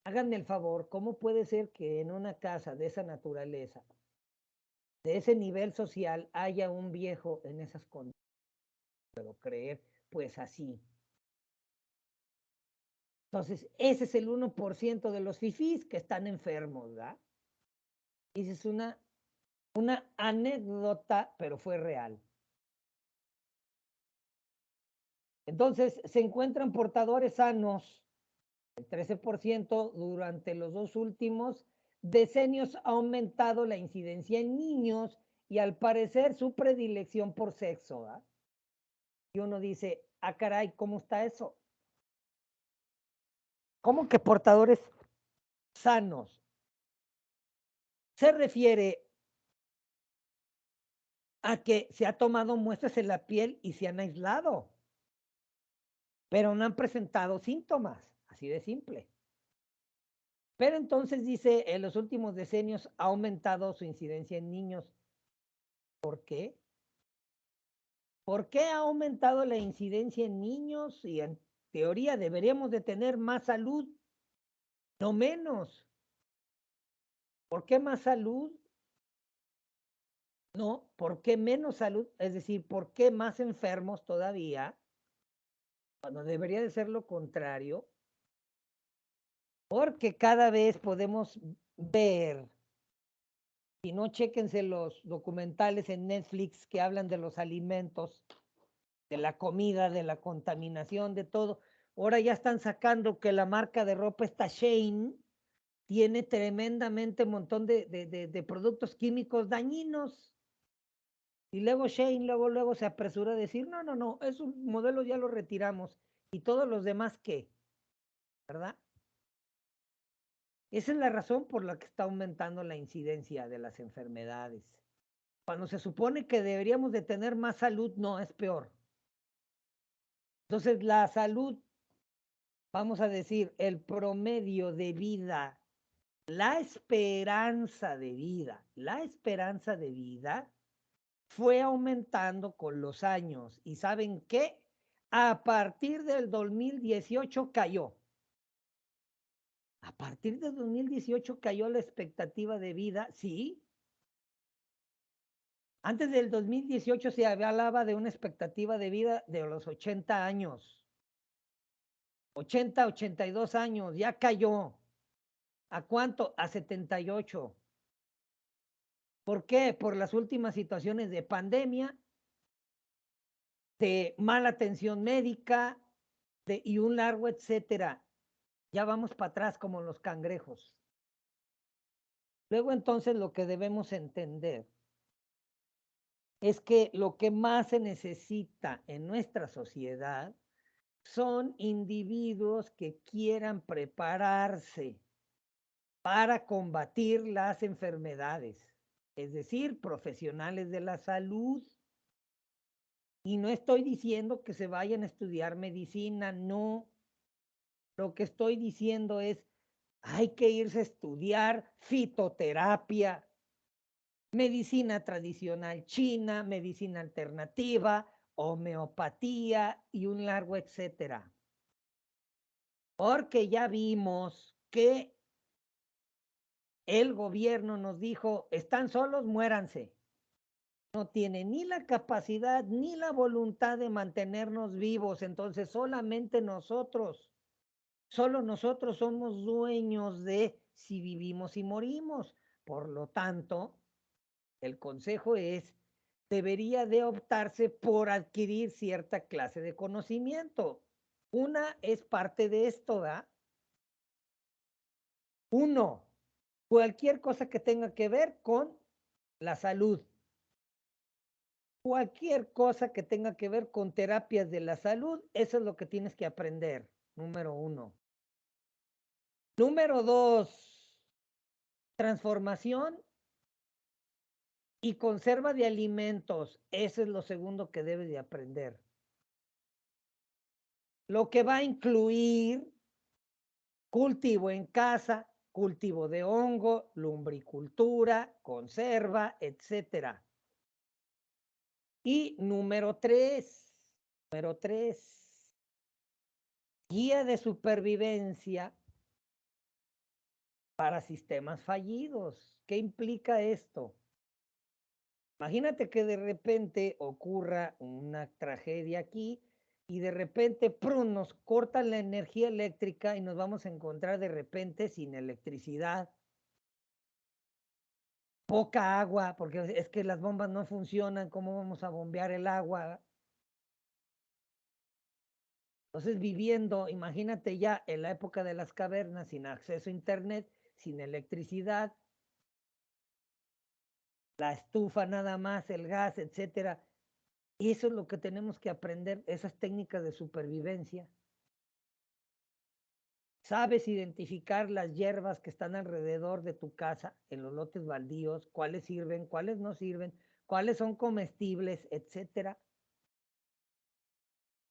Háganme el favor, ¿cómo puede ser que en una casa de esa naturaleza, de ese nivel social, haya un viejo en esas condiciones? No puedo creer, pues así. Entonces, ese es el 1% de los fifís que están enfermos, ¿verdad? Y esa es una anécdota, pero fue real. Entonces, se encuentran portadores sanos, el 13% durante los 2 últimos decenios ha aumentado la incidencia en niños y al parecer su predilección por sexo, ¿verdad? Y uno dice, ah, caray, ¿cómo está eso? ¿Cómo que portadores sanos? Se refiere a que se ha tomado muestras en la piel y se han aislado, pero no han presentado síntomas, así de simple. Pero entonces dice, en los últimos decenios ha aumentado su incidencia en niños. ¿Por qué? ¿Por qué ha aumentado la incidencia en niños? Y en teoría deberíamos de tener más salud, no menos. ¿Por qué más salud? No, ¿por qué menos salud? Es decir, ¿por qué más enfermos todavía? Cuando debería de ser lo contrario. Porque cada vez podemos ver, si no, chéquense los documentales en Netflix que hablan de los alimentos, de la comida, de la contaminación, de todo. Ahora ya están sacando que la marca de ropa esta Shein tiene tremendamente un montón de productos químicos dañinos. Y luego Shane luego se apresuró a decir, no, esos modelos ya los retiramos. ¿Y todos los demás qué? ¿Verdad? Esa es la razón por la que está aumentando la incidencia de las enfermedades. Cuando se supone que deberíamos de tener más salud, no, es peor. Entonces, la salud, vamos a decir, el promedio de vida, la esperanza de vida fue aumentando con los años. ¿Y saben qué? A partir del 2018 cayó. A partir del 2018 cayó la expectativa de vida, sí. Antes del 2018 se hablaba de una expectativa de vida de los 80 años. 80, 82 años, ya cayó. ¿A cuánto? A 78. ¿Por qué? Por las últimas situaciones de pandemia, de mala atención médica y un largo etcétera. Ya vamos para atrás como los cangrejos. Luego entonces lo que debemos entender es que lo que más se necesita en nuestra sociedad son individuos que quieran prepararse para combatir las enfermedades, es decir, profesionales de la salud. Y no estoy diciendo que se vayan a estudiar medicina, no. Lo que estoy diciendo es, hay que irse a estudiar fitoterapia, medicina tradicional china, medicina alternativa, homeopatía y un largo etcétera. Porque ya vimos que el gobierno nos dijo, están solos, muéranse. No tiene ni la capacidad ni la voluntad de mantenernos vivos, entonces solamente nosotros, solo nosotros somos dueños de si vivimos y morimos. Por lo tanto, el consejo es, debería de optarse por adquirir cierta clase de conocimiento. Una es parte de esto, ¿verdad? Uno, cualquier cosa que tenga que ver con la salud. Cualquier cosa que tenga que ver con terapias de la salud, eso es lo que tienes que aprender, número uno. Número dos, transformación y conserva de alimentos, eso es lo segundo que debes de aprender. Lo que va a incluir cultivo en casa, cultivo de hongo, lumbricultura, conserva, etcétera. Y número tres, guía de supervivencia para sistemas fallidos. ¿Qué implica esto? Imagínate que de repente ocurra una tragedia aquí y de repente ¡prum!, nos cortan la energía eléctrica y nos vamos a encontrar de repente sin electricidad. Poca agua, porque es que las bombas no funcionan, ¿cómo vamos a bombear el agua? Entonces, viviendo, imagínate ya en la época de las cavernas, sin acceso a internet, sin electricidad, la estufa nada más, el gas, etcétera. Y eso es lo que tenemos que aprender, esas técnicas de supervivencia. Sabes identificar las hierbas que están alrededor de tu casa, en los lotes baldíos, cuáles sirven, cuáles no sirven, cuáles son comestibles, etcétera.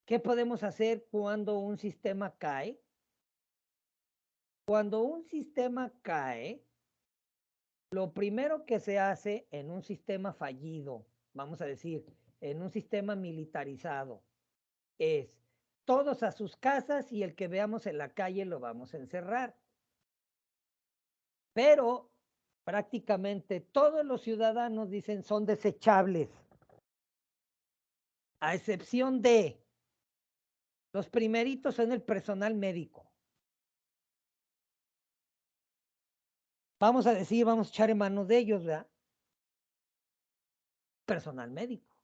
¿Qué podemos hacer cuando un sistema cae? Cuando un sistema cae, lo primero que se hace en un sistema fallido, vamos a decir, en un sistema militarizado, es todos a sus casas y el que veamos en la calle lo vamos a encerrar. Pero prácticamente todos los ciudadanos dicen son desechables, a excepción de los primeritos son el personal médico. Vamos a decir, vamos a echar en manos de ellos, ¿verdad? Personal médico,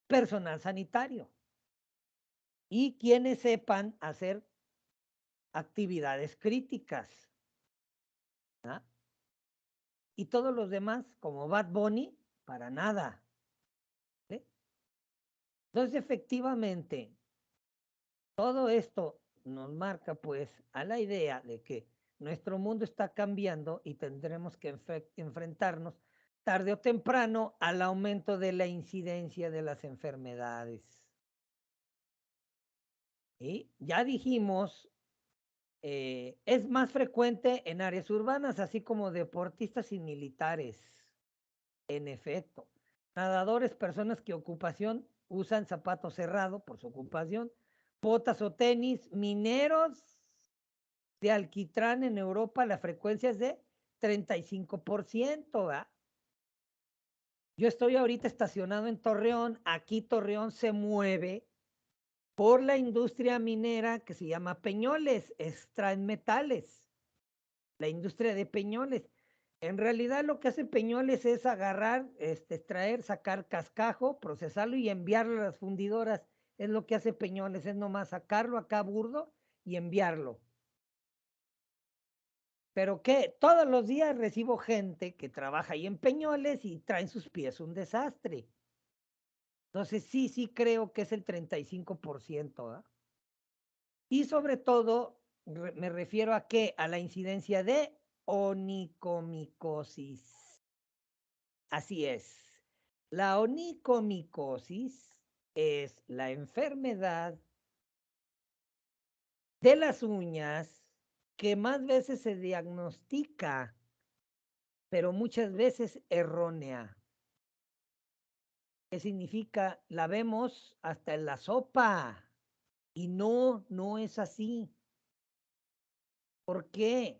personal sanitario y quienes sepan hacer actividades críticas, ¿verdad? Y todos los demás, como Bad Bunny, para nada. Entonces, efectivamente, todo esto nos marca pues a la idea de que nuestro mundo está cambiando y tendremos que enfrentarnos tarde o temprano al aumento de la incidencia de las enfermedades. Y ya dijimos, es más frecuente en áreas urbanas, así como deportistas y militares. En efecto, nadadores, personas que ocupación usan zapatos cerrados por su ocupación, botas o tenis, mineros de alquitrán en Europa, la frecuencia es de 35%. ¿Va? Yo estoy ahorita estacionado en Torreón, aquí Torreón se mueve por la industria minera que se llama Peñoles, extraen metales, la industria de Peñoles. En realidad lo que hace Peñoles es agarrar, extraer, sacar cascajo, procesarlo y enviarlo a las fundidoras. Es lo que hace Peñoles, es nomás sacarlo acá burdo y enviarlo. Pero que todos los días recibo gente que trabaja ahí en Peñoles y traen sus pies un desastre. Entonces sí creo que es el 35%. ¿Eh? Y sobre todo me refiero a qué, a la incidencia de onicomicosis. Así es. La onicomicosis es la enfermedad de las uñas que más veces se diagnostica, pero muchas veces errónea. ¿Qué significa? La vemos hasta en la sopa. Y no es así. ¿Por qué?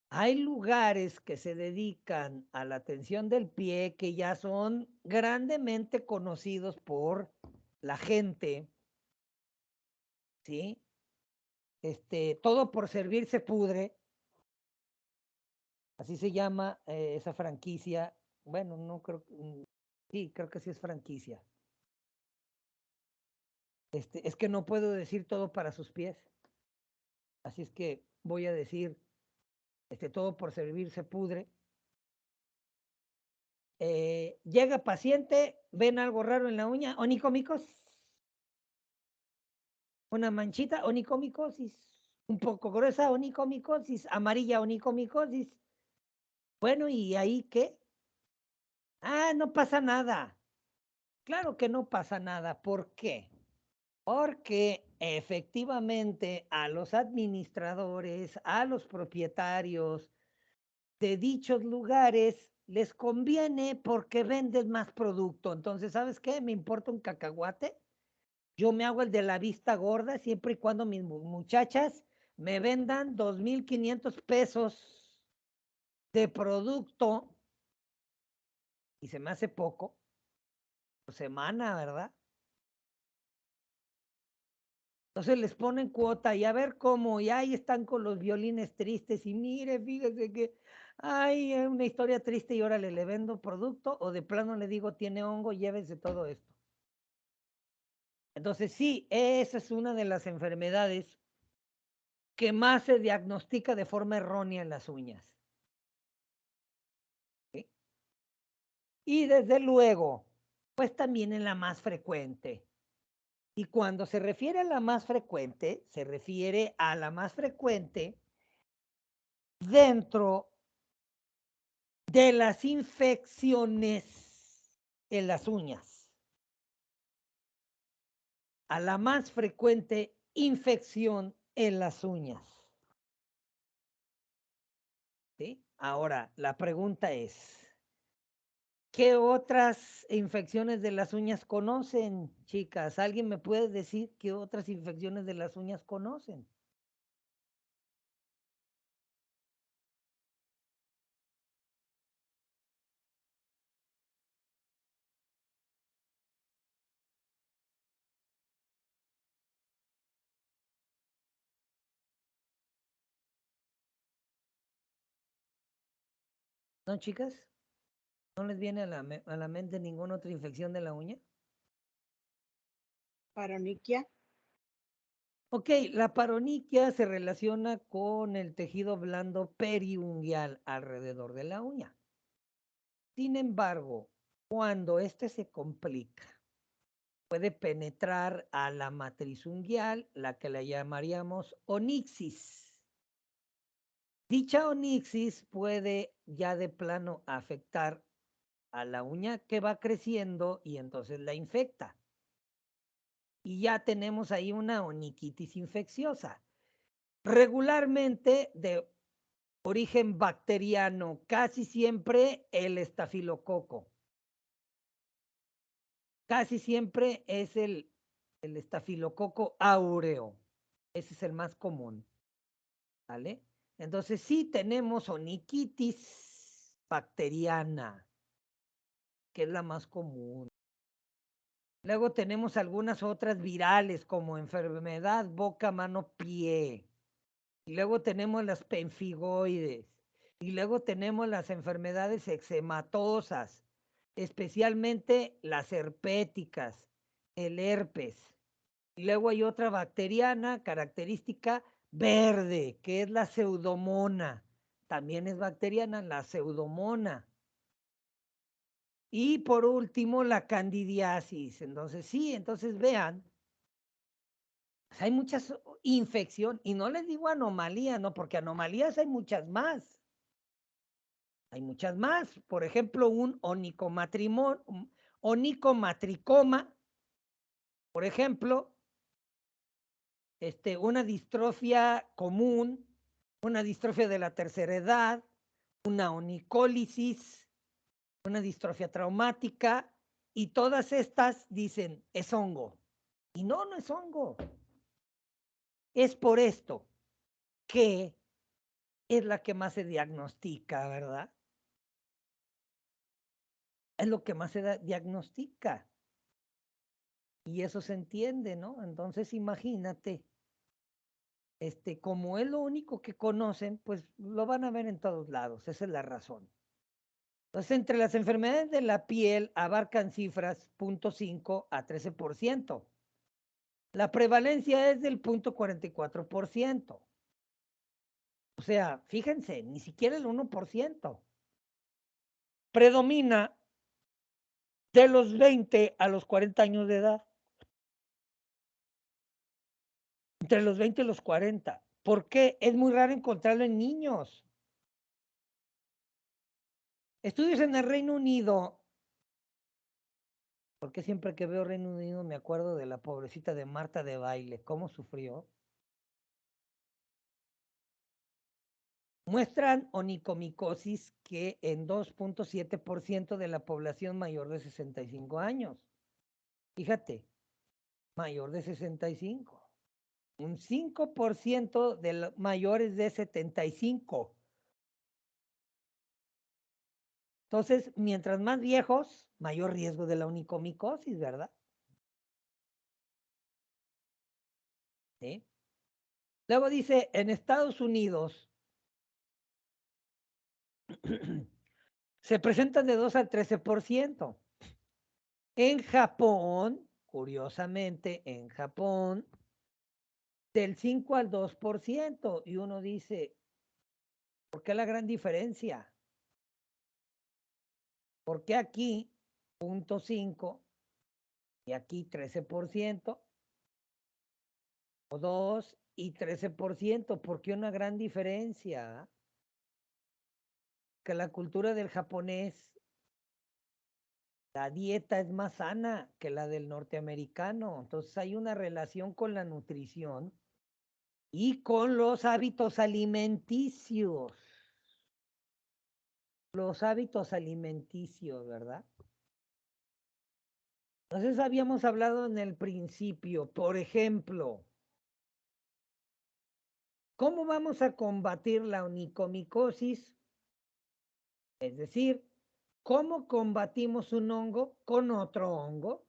Hay lugares que se dedican a la atención del pie que ya son grandemente conocidos por la gente, ¿sí? Todo por servir se pudre, así se llama esa franquicia. Bueno, no creo, sí, creo que sí es franquicia. Es que no puedo decir todo para sus pies, así es que voy a decir, todo por servir se pudre. Llega paciente, ven algo raro en la uña, onicomicosis. Una manchita, onicomicosis. Un poco gruesa, onicomicosis. Amarilla, onicomicosis. Bueno, ¿y ahí qué? Ah, no pasa nada. Claro que no pasa nada. ¿Por qué? Porque efectivamente a los administradores, a los propietarios de dichos lugares les conviene porque venden más producto. Entonces, ¿sabes qué? Me importa un cacahuate. Yo me hago el de la vista gorda siempre y cuando mis muchachas me vendan 2,500 pesos de producto y se me hace poco por semana, ¿verdad? Entonces les ponen cuota y a ver cómo, y ahí están con los violines tristes y mire, fíjese que hay una historia triste y órale, le vendo producto o de plano le digo tiene hongo, llévese todo esto. Entonces sí, esa es una de las enfermedades que más se diagnostica de forma errónea en las uñas. ¿Sí? Y desde luego, pues también en la más frecuente. Y cuando se refiere a la más frecuente, se refiere a la más frecuente dentro de las infecciones en las uñas. A la más frecuente infección en las uñas. ¿Sí? Ahora, la pregunta es, ¿qué otras infecciones de las uñas conocen, chicas? ¿Alguien me puede decir qué otras infecciones de las uñas conocen? ¿No, chicas? ¿No les viene a la mente ninguna otra infección de la uña? Paroniquia. Ok, la paroniquia se relaciona con el tejido blando periungual alrededor de la uña. Sin embargo, cuando este se complica puede penetrar a la matriz unguial, la que la llamaríamos onixis. Dicha onixis puede ya de plano afectar a la uña que va creciendo y entonces la infecta. Y ya tenemos ahí una oniquitis infecciosa. Regularmente de origen bacteriano, casi siempre el estafilococo. Casi siempre es el estafilococo áureo. Ese es el más común. ¿Vale? Entonces sí tenemos oniquitis bacteriana, que es la más común. Luego tenemos algunas otras virales como enfermedad boca, mano, pie. Y luego tenemos las pemfigoides. Y luego tenemos las enfermedades eczematosas, especialmente las herpéticas, el herpes. Y luego hay otra bacteriana característica verde, que es la pseudomona. También es bacteriana la pseudomona. Y por último, la candidiasis. Entonces, sí, entonces vean, hay muchas infecciones, y no les digo anomalías, no, porque anomalías hay muchas más. Hay muchas más. Por ejemplo, un onicomatricoma, por ejemplo, una distrofia común, una distrofia de la tercera edad, una onicólisis, una distrofia traumática, y todas estas dicen, es hongo. Y no, no es hongo. Es por esto que es la que más se diagnostica, ¿verdad? Es lo que más se diagnostica. Y eso se entiende, ¿no? Entonces imagínate, como es lo único que conocen, pues lo van a ver en todos lados. Esa es la razón. Entonces, entre las enfermedades de la piel abarcan cifras 0.5 a 13%. La prevalencia es del 0.44%. O sea, fíjense, ni siquiera el 1%. Predomina de los 20 a los 40 años de edad. Entre los 20 y los 40. ¿Por qué? Es muy raro encontrarlo en niños. Estudios en el Reino Unido, porque siempre que veo Reino Unido me acuerdo de la pobrecita de Marta de Baile, cómo sufrió. Muestran onicomicosis que en 2.7% de la población mayor de 65 años. Fíjate, mayor de 65. Un 5% de los mayores de 75. Entonces, mientras más viejos, mayor riesgo de la onicomicosis, ¿verdad? ¿Sí? Luego dice, en Estados Unidos se presentan de 2 al 13%. En Japón, curiosamente, en Japón, del 5 al 2%. Y uno dice, ¿por qué la gran diferencia? ¿Por qué aquí 0.5 y aquí 13%? O 2 y 13%. ¿Por qué una gran diferencia? Que la cultura del japonés, la dieta es más sana que la del norteamericano. Entonces hay una relación con la nutrición y con los hábitos alimenticios. Los hábitos alimenticios, ¿verdad? Entonces habíamos hablado en el principio, por ejemplo, ¿cómo vamos a combatir la onicomicosis? Es decir, ¿cómo combatimos un hongo con otro hongo?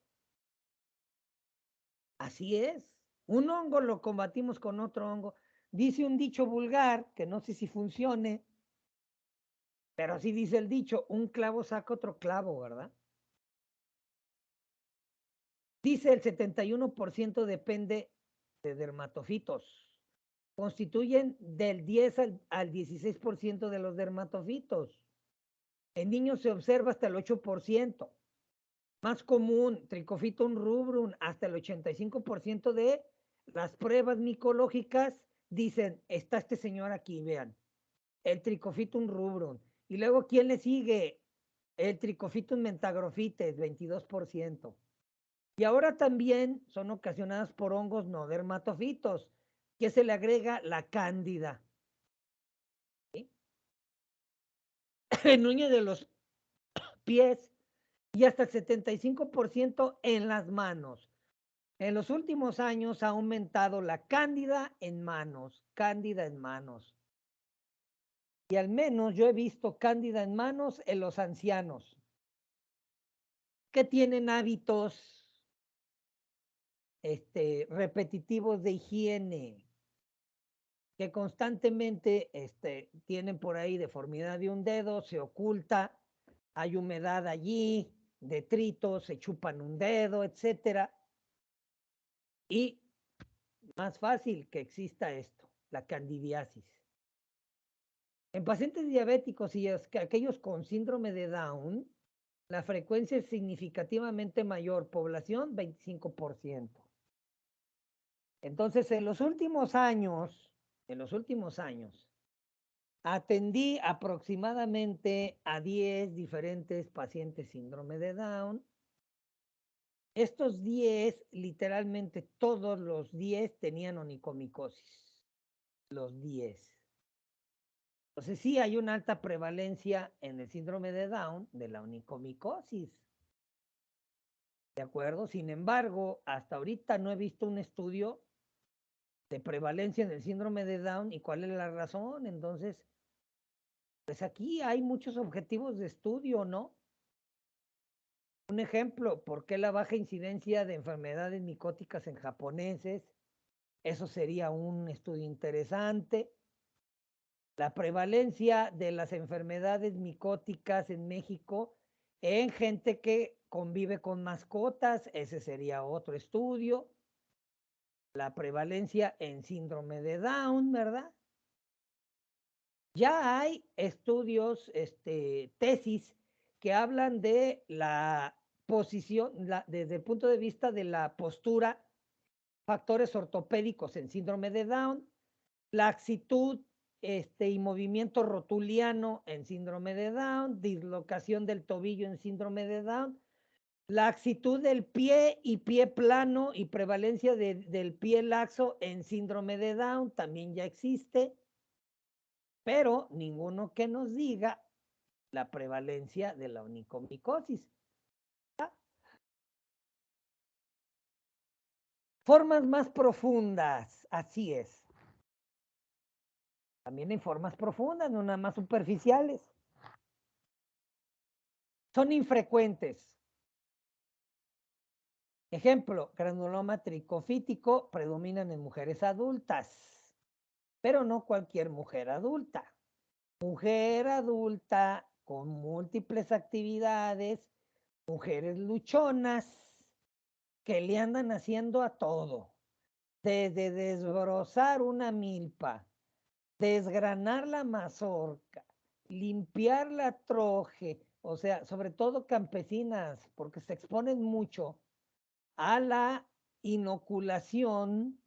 Así es. Un hongo lo combatimos con otro hongo. Dice un dicho vulgar, que no sé si funcione, pero así dice el dicho, un clavo saca otro clavo, ¿verdad? Dice el 71% depende de dermatofitos. Constituyen del 10 al 16% de los dermatofitos. En niños se observa hasta el 8%. Más común, Trichophyton rubrum, hasta el 85% de las pruebas micológicas dicen, está este señor aquí, vean, el Trichophyton rubrum. Y luego, ¿quién le sigue? El Trichophyton mentagrophytes, 22%. Y ahora también son ocasionadas por hongos no dermatofitos, que se le agrega la cándida. ¿Sí? En uñas de los pies y hasta el 75% en las manos. En los últimos años ha aumentado la cándida en manos, Y al menos yo he visto cándida en manos en los ancianos que tienen hábitos repetitivos de higiene, que constantemente tienen por ahí deformidad de un dedo, se oculta, hay humedad allí, detritos, se chupan un dedo, etcétera. Y más fácil que exista esto, la candidiasis. En pacientes diabéticos y aquellos con síndrome de Down, la frecuencia es significativamente mayor, población 25%. Entonces, en los últimos años, atendí aproximadamente a 10 diferentes pacientes síndrome de Down. Estos 10, literalmente todos los 10 tenían onicomicosis. Los 10. Entonces sí hay una alta prevalencia en el síndrome de Down de la onicomicosis. ¿De acuerdo? Sin embargo, hasta ahorita no he visto un estudio de prevalencia en el síndrome de Down y cuál es la razón. Entonces, pues aquí hay muchos objetivos de estudio, ¿no? Un ejemplo, ¿por qué la baja incidencia de enfermedades micóticas en japoneses? Eso sería un estudio interesante. La prevalencia de las enfermedades micóticas en México en gente que convive con mascotas, ese sería otro estudio. La prevalencia en síndrome de Down, ¿verdad? Ya hay estudios, tesis que hablan de la posición, desde el punto de vista de la postura, factores ortopédicos en síndrome de Down, laxitud y movimiento rotuliano en síndrome de Down, dislocación del tobillo en síndrome de Down, laxitud del pie y pie plano y prevalencia del pie laxo en síndrome de Down también ya existe, pero ninguno que nos diga la prevalencia de la onicomicosis. Formas más profundas, así es. También hay formas profundas, no nada más superficiales. Son infrecuentes. Ejemplo, granuloma tricofítico predominan en mujeres adultas, pero no cualquier mujer adulta. Mujer adulta con múltiples actividades, mujeres luchonas que le andan haciendo a todo, desde desbrozar una milpa, desgranar la mazorca, limpiar la troje, o sea, sobre todo campesinas, porque se exponen mucho a la inoculación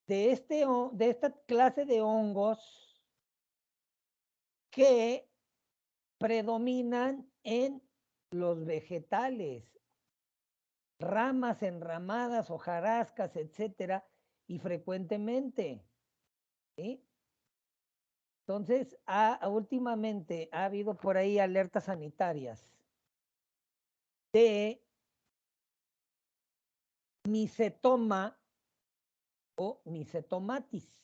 de esta clase de hongos que predominan en los vegetales, ramas enramadas, hojarascas, etcétera, y frecuentemente, ¿sí? Entonces, últimamente ha habido por ahí alertas sanitarias de micetoma o micetomatis,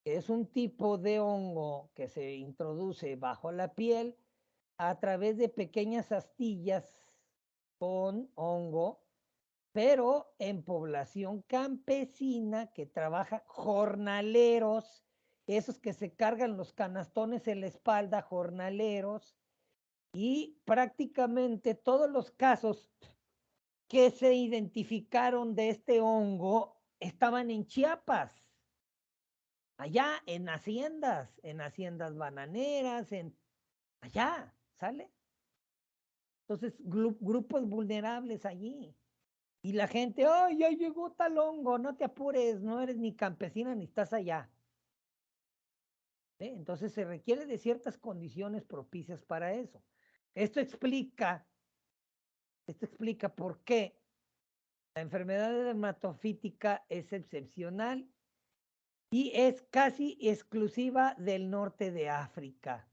que es un tipo de hongo que se introduce bajo la piel a través de pequeñas astillas con hongo, pero en población campesina que trabaja jornaleros, esos que se cargan los canastones en la espalda, jornaleros, y prácticamente todos los casos que se identificaron de este hongo estaban en Chiapas, allá en haciendas bananeras, allá, ¿sale? Entonces, grupos vulnerables allí. Y la gente, ¡ay, ya llegó tal hongo! No te apures, no eres ni campesina ni estás allá. Entonces, se requiere de ciertas condiciones propicias para eso. Esto explica por qué la enfermedad dermatofítica es excepcional y es casi exclusiva del norte de África.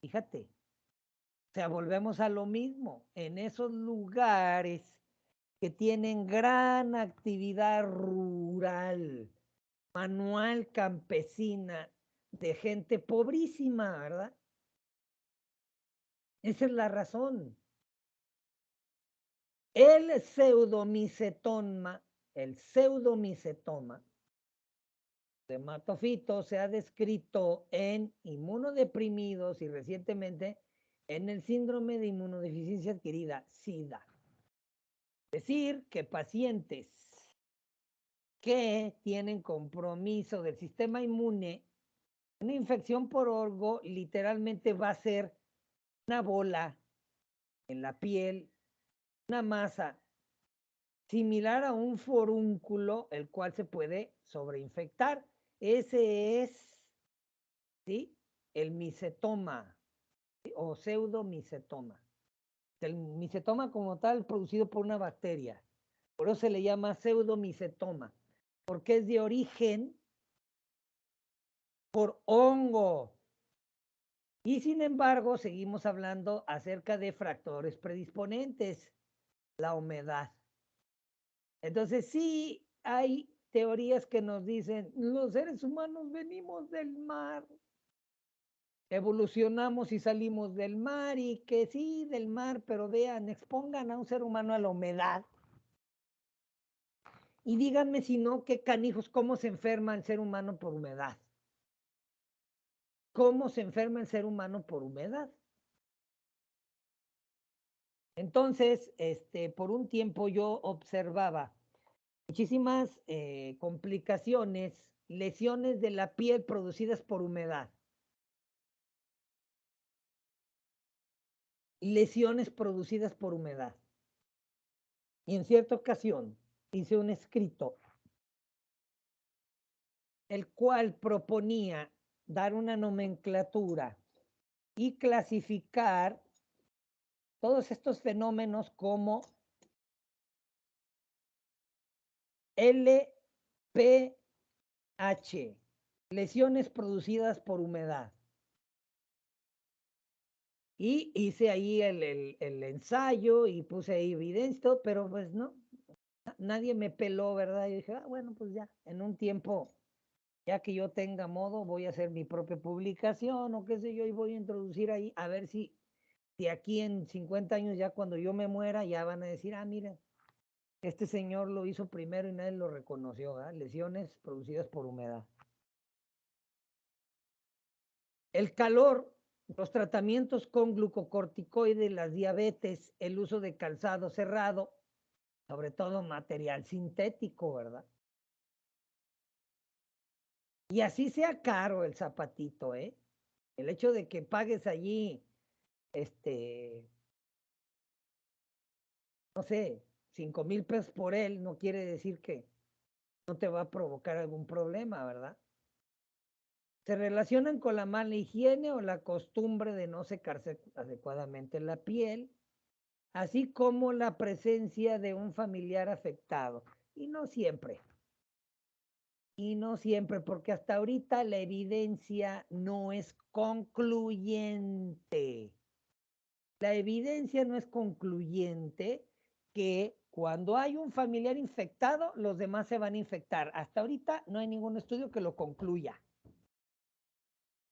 Fíjate, o sea, volvemos a lo mismo. En esos lugares que tienen gran actividad rural, manual, campesina, de gente pobrísima, ¿verdad? Esa es la razón. El pseudomicetoma dermatofito se ha descrito en inmunodeprimidos y recientemente en el síndrome de inmunodeficiencia adquirida, SIDA. Es decir, que pacientes que tienen compromiso del sistema inmune, una infección por hongo literalmente va a ser una bola en la piel, una masa similar a un forúnculo, el cual se puede sobreinfectar. Ese es, ¿sí?, el micetoma, ¿sí?, o pseudomicetoma. El micetoma como tal producido por una bacteria. Por eso se le llama pseudomicetoma, porque es de origen por hongo. Y sin embargo, seguimos hablando acerca de factores predisponentes, la humedad. Entonces sí hay teorías que nos dicen, los seres humanos venimos del mar, evolucionamos y salimos del mar y que sí, del mar, pero vean, expongan a un ser humano a la humedad. Y díganme si no, qué canijos, cómo se enferma el ser humano por humedad. ¿Cómo se enferma el ser humano por humedad? Entonces, por un tiempo yo observaba muchísimas complicaciones, lesiones de la piel producidas por humedad. Lesiones producidas por humedad. Y en cierta ocasión hice un escrito, el cual proponía dar una nomenclatura y clasificar todos estos fenómenos como LPH, lesiones producidas por humedad. Y hice ahí el ensayo y puse ahí evidencia, pero pues no, nadie me peló, ¿verdad? Y dije, bueno, pues ya, en un tiempo, ya que yo tenga modo, voy a hacer mi propia publicación o qué sé yo, y voy a introducir ahí, a ver si aquí en 50 años, ya cuando yo me muera, ya van a decir, mira, este señor lo hizo primero y nadie lo reconoció, ¿verdad? Lesiones producidas por humedad. El calor, los tratamientos con glucocorticoides, las diabetes, el uso de calzado cerrado, sobre todo material sintético, ¿verdad? Y así sea caro el zapatito, ¿eh? El hecho de que pagues allí, no sé, 5,000 pesos por él, no quiere decir que no te va a provocar algún problema, ¿verdad? Se relacionan con la mala higiene o la costumbre de no secarse adecuadamente la piel, así como la presencia de un familiar afectado. Y no siempre, porque hasta ahorita la evidencia no es concluyente. La evidencia no es concluyente que cuando hay un familiar infectado, los demás se van a infectar. Hasta ahorita no hay ningún estudio que lo concluya.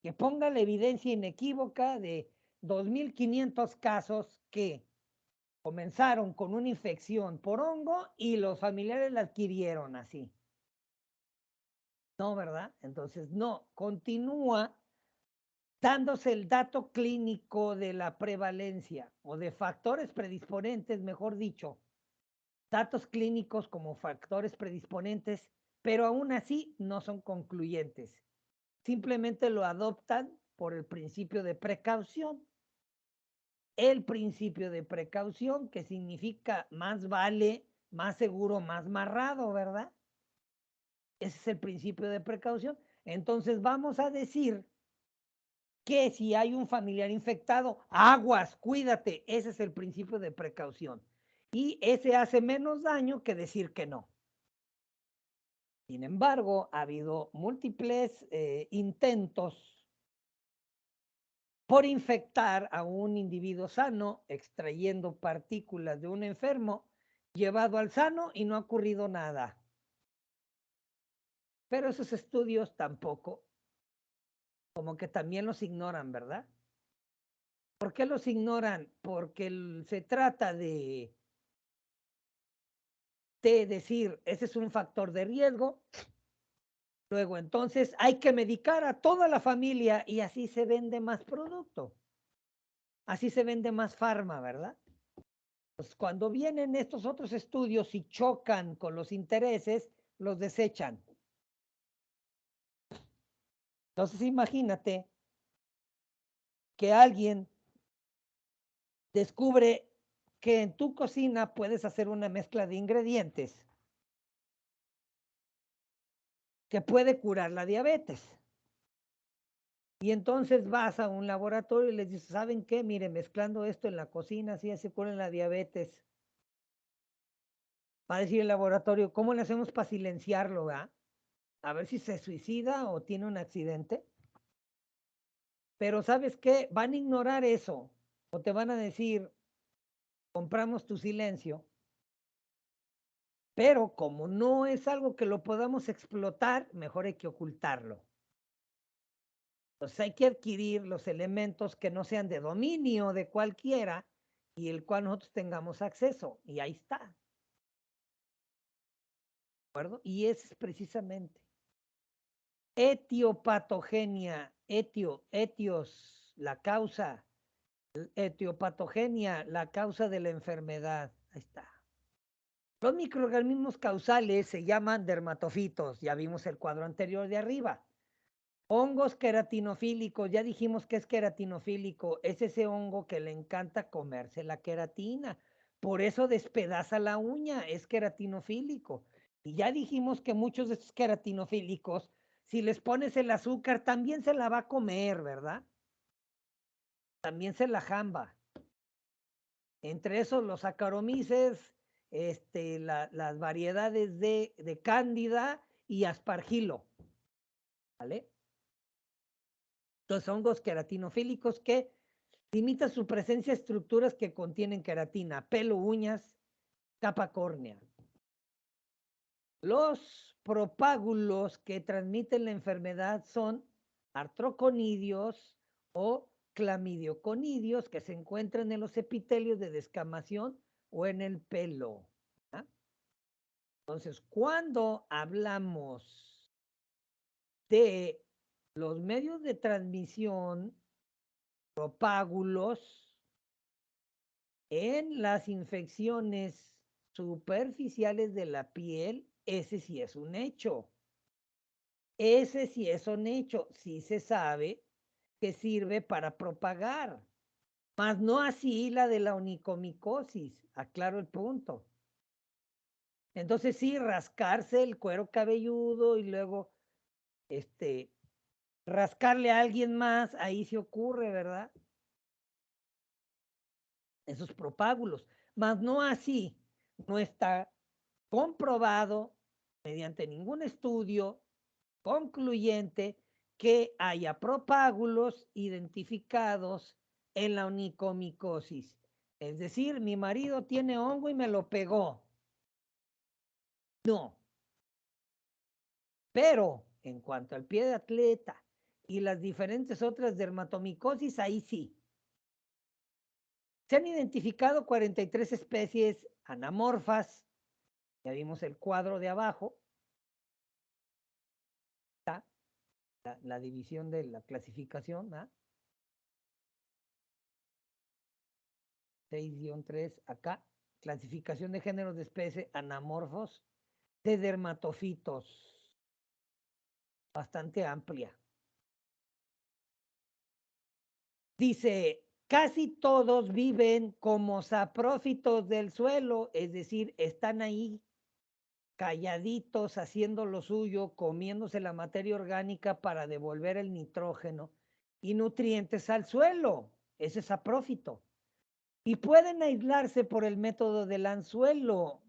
Que ponga la evidencia inequívoca de 2,500 casos que comenzaron con una infección por hongo y los familiares la adquirieron así. No, ¿verdad? Entonces, no, continúa dándose el dato clínico de la prevalencia o de factores predisponentes, mejor dicho, datos clínicos como factores predisponentes, pero aún así no son concluyentes. Simplemente lo adoptan por el principio de precaución. el principio de precaución, que significa más vale, más seguro, más marrado, ¿verdad? Ese es el principio de precaución. Entonces vamos a decir que si hay un familiar infectado, aguas, cuídate. Ese es el principio de precaución. Y ese hace menos daño que decir que no. Sin embargo, ha habido múltiples intentos por infectar a un individuo sano, extrayendo partículas de un enfermo, llevado al sano y no ha ocurrido nada. Pero esos estudios tampoco, como que también los ignoran, ¿verdad? ¿Por qué los ignoran? Porque se trata de decir, ese es un factor de riesgo, luego entonces hay que medicar a toda la familia y así se vende más producto, así se vende más farma, ¿verdad? Pues cuando vienen estos otros estudios y chocan con los intereses, los desechan. Entonces imagínate que alguien descubre que en tu cocina puedes hacer una mezcla de ingredientes que puede curar la diabetes. Y entonces vas a un laboratorio y les dices, ¿saben qué? Mire, mezclando esto en la cocina, así se cura la diabetes. Va a decir el laboratorio, ¿cómo le hacemos para silenciarlo, va? A ver si se suicida o tiene un accidente. Pero ¿sabes qué? Van a ignorar eso. O te van a decir, compramos tu silencio. Pero como no es algo que lo podamos explotar, mejor hay que ocultarlo. Entonces hay que adquirir los elementos que no sean de dominio de cualquiera y el cual nosotros tengamos acceso. Y ahí está. ¿De acuerdo? Y ese es precisamente etiopatogenia, etios, la causa, etiopatogenia, la causa de la enfermedad. Ahí está. Los microorganismos causales se llaman dermatofitos, ya vimos el cuadro anterior de arriba. Hongos queratinofílicos, ya dijimos que es queratinofílico, es ese hongo que le encanta comerse la queratina, por eso despedaza la uña, es queratinofílico. Y ya dijimos que muchos de estos queratinofílicos, si les pones el azúcar, también se la va a comer, ¿verdad? También se la jamba. Entre esos los Saccharomyces, las variedades de Cándida y Aspargilo, ¿vale? Los hongos queratinofílicos que limitan su presencia a estructuras que contienen queratina, pelo, uñas, capa córnea. Los propágulos que transmiten la enfermedad son artroconidios o clamidioconidios que se encuentran en los epitelios de descamación o en el pelo. ¿Ah? Entonces, cuando hablamos de los medios de transmisión, propágulos, en las infecciones superficiales de la piel, ese sí es un hecho. Ese sí es un hecho. Sí se sabe que sirve para propagar, mas no así la de la onicomicosis. Aclaro el punto. Entonces sí, rascarse el cuero cabelludo y luego rascarle a alguien más, ahí se ocurre, ¿verdad? Esos propágulos, mas no así, no está comprobado mediante ningún estudio concluyente que haya propágulos identificados en la onicomicosis. Es decir, mi marido tiene hongo y me lo pegó. No. Pero en cuanto al pie de atleta y las diferentes otras dermatomicosis, ahí sí. Se han identificado 43 especies anamorfas. Ya vimos el cuadro de abajo. Está la división de la clasificación. ¿Ah? 6-3 acá. Clasificación de géneros de especie anamorfos de dermatofitos. Bastante amplia. Dice, casi todos viven como saprófitos del suelo, es decir, están ahí calladitos, haciendo lo suyo, comiéndose la materia orgánica para devolver el nitrógeno y nutrientes al suelo. Ese es saprófito. Y pueden aislarse por el método del anzuelo.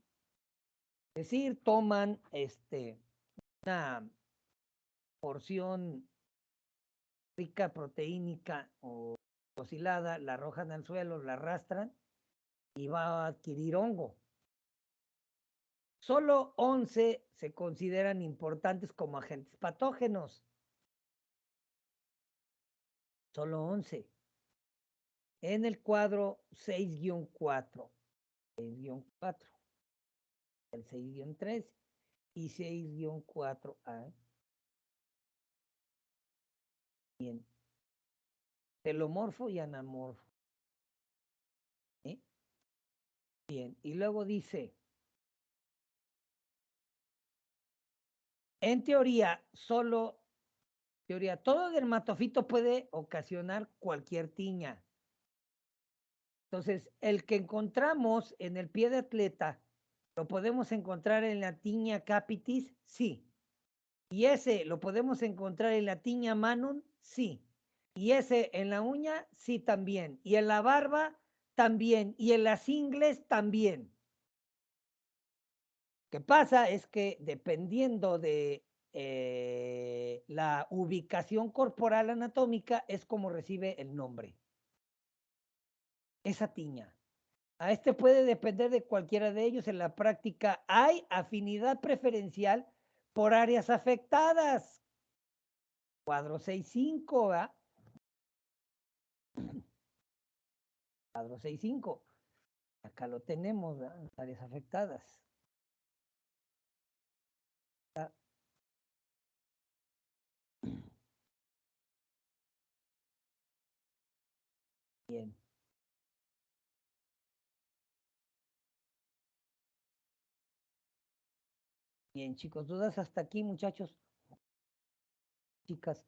Es decir, toman una porción rica proteínica o coagulada, la arrojan al suelo, la arrastran y va a adquirir hongo. Solo 11 se consideran importantes como agentes patógenos. Solo 11. En el cuadro 6-4. 6-4. El 6-3 y 6-4A. Bien. Telomorfo y anamorfo. ¿Eh? Bien. Y luego dice, en teoría, todo dermatofito puede ocasionar cualquier tiña. Entonces, el que encontramos en el pie de atleta, ¿lo podemos encontrar en la tiña capitis? Sí. ¿Y ese lo podemos encontrar en la tiña manum? Sí. ¿Y ese en la uña? Sí, también. ¿Y en la barba? También. ¿Y en las ingles? También. Lo que pasa es que dependiendo de la ubicación corporal anatómica es como recibe el nombre. Esa tiña. A este puede depender de cualquiera de ellos. En la práctica hay afinidad preferencial por áreas afectadas. Cuadro 6-5, ¿verdad? Cuadro 6-5. Acá lo tenemos, ¿verdad? Áreas afectadas. Bien. Bien, chicos, ¿dudas hasta aquí, muchachos? Chicas.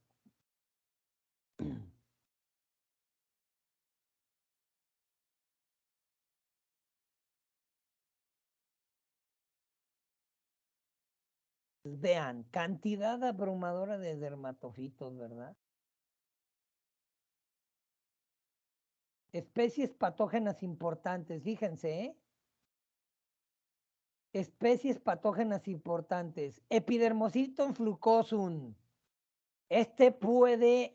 Vean, cantidad abrumadora de dermatofitos, ¿verdad? Especies patógenas importantes, fíjense, ¿eh? Especies patógenas importantes. Epidermocyston flucosum. Este puede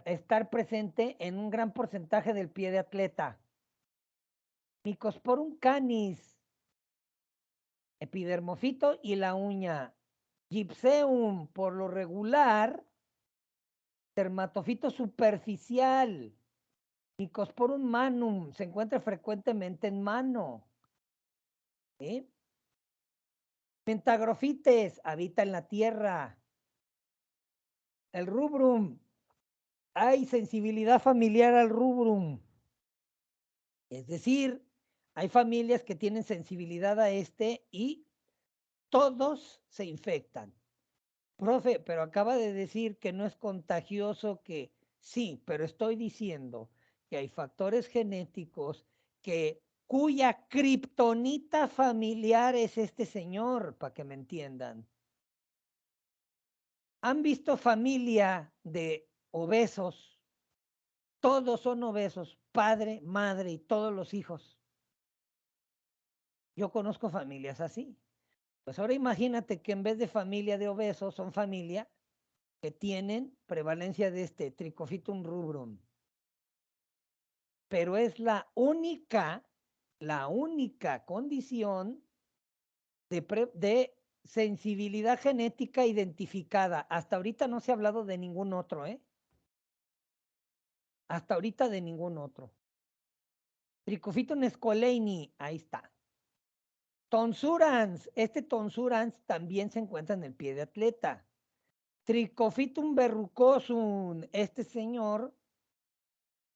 estar presente en un gran porcentaje del pie de atleta. Mycosporum canis. Epidermofito y la uña. Gypseum, por lo regular, dermatofito superficial. Mycosporum manum, se encuentra frecuentemente en mano. ¿Sí? Pentagrofites, habita en la tierra. El rubrum, hay sensibilidad familiar al rubrum. Es decir, hay familias que tienen sensibilidad a este y todos se infectan. Profe, pero acaba de decir que no es contagioso, que sí, pero estoy diciendo que hay factores genéticos cuya kriptonita familiar es este señor, para que me entiendan. ¿Han visto familia de obesos? Todos son obesos, padre, madre y todos los hijos. Yo conozco familias así. Pues ahora imagínate que en vez de familia de obesos, son familia que tienen prevalencia de Trichophytum rubrum. Pero es la única condición de sensibilidad genética identificada. Hasta ahorita no se ha hablado de ningún otro, ¿eh? Hasta ahorita de ningún otro. Trichophytum scoleini, ahí está. Tonsurans, tonsurans también se encuentra en el pie de atleta. Trichophytum verrucosum, señor,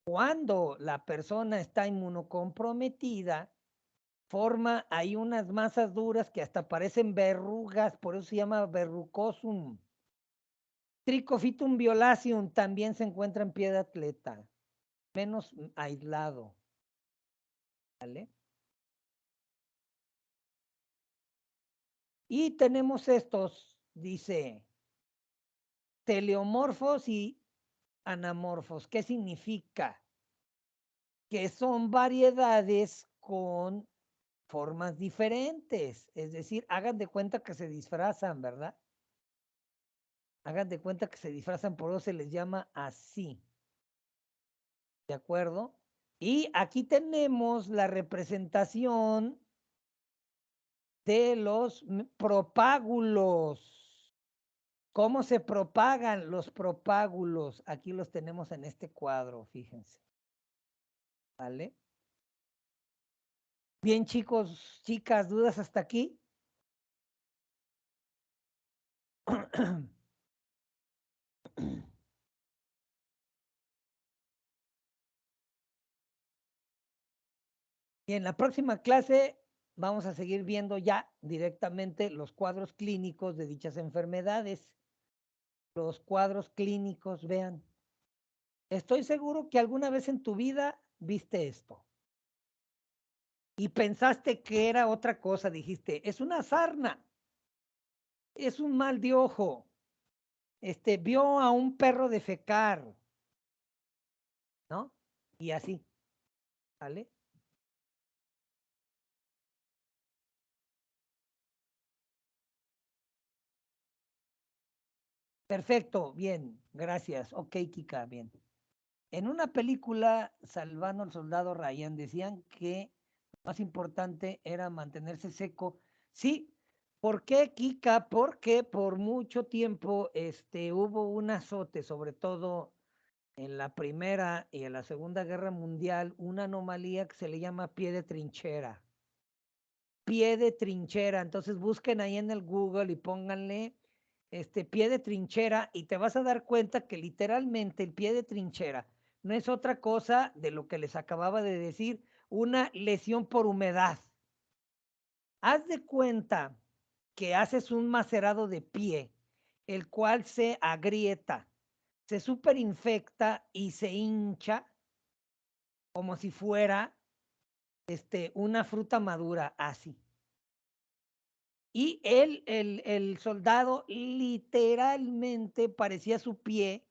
cuando la persona está inmunocomprometida, forma ahí unas masas duras que hasta parecen verrugas, por eso se llama verrucosum. Trichophytum violaceum también se encuentra en pie de atleta. menos aislado. ¿Vale? Y tenemos estos, dice, teleomorfos y anamorfos. ¿Qué significa? Que son variedades con formas diferentes. Es decir, hagan de cuenta que se disfrazan, ¿verdad? Hagan de cuenta que se disfrazan, por eso se les llama así. ¿De acuerdo? Y aquí tenemos la representación de los propágulos. ¿Cómo se propagan los propágulos? Aquí los tenemos en este cuadro, fíjense. ¿Vale? Bien, chicos, chicas, ¿dudas hasta aquí? Y en la próxima clase vamos a seguir viendo ya directamente los cuadros clínicos de dichas enfermedades. Los cuadros clínicos, vean. Estoy seguro que alguna vez en tu vida viste esto y pensaste que era otra cosa. Dijiste, es una sarna, es un mal de ojo. Vio a un perro defecar, ¿no? Y así, ¿vale? Perfecto, bien, gracias. Ok, Kika, bien. En una película, Salvando al Soldado Ryan, decían que lo más importante era mantenerse seco. Sí, ¿por qué, Kika? Porque por mucho tiempo hubo un azote, sobre todo en la Primera y en la Segunda Guerra Mundial, una anomalía que se le llama pie de trinchera. Pie de trinchera. Entonces busquen ahí en el Google y pónganle pie de trinchera y te vas a dar cuenta que literalmente el pie de trinchera no es otra cosa de lo que les acababa de decir, una lesión por humedad. Haz de cuenta que haces un macerado de pie, el cual se agrieta, se superinfecta y se hincha como si fuera una fruta madura, así. Y él, el soldado, literalmente parecía su pie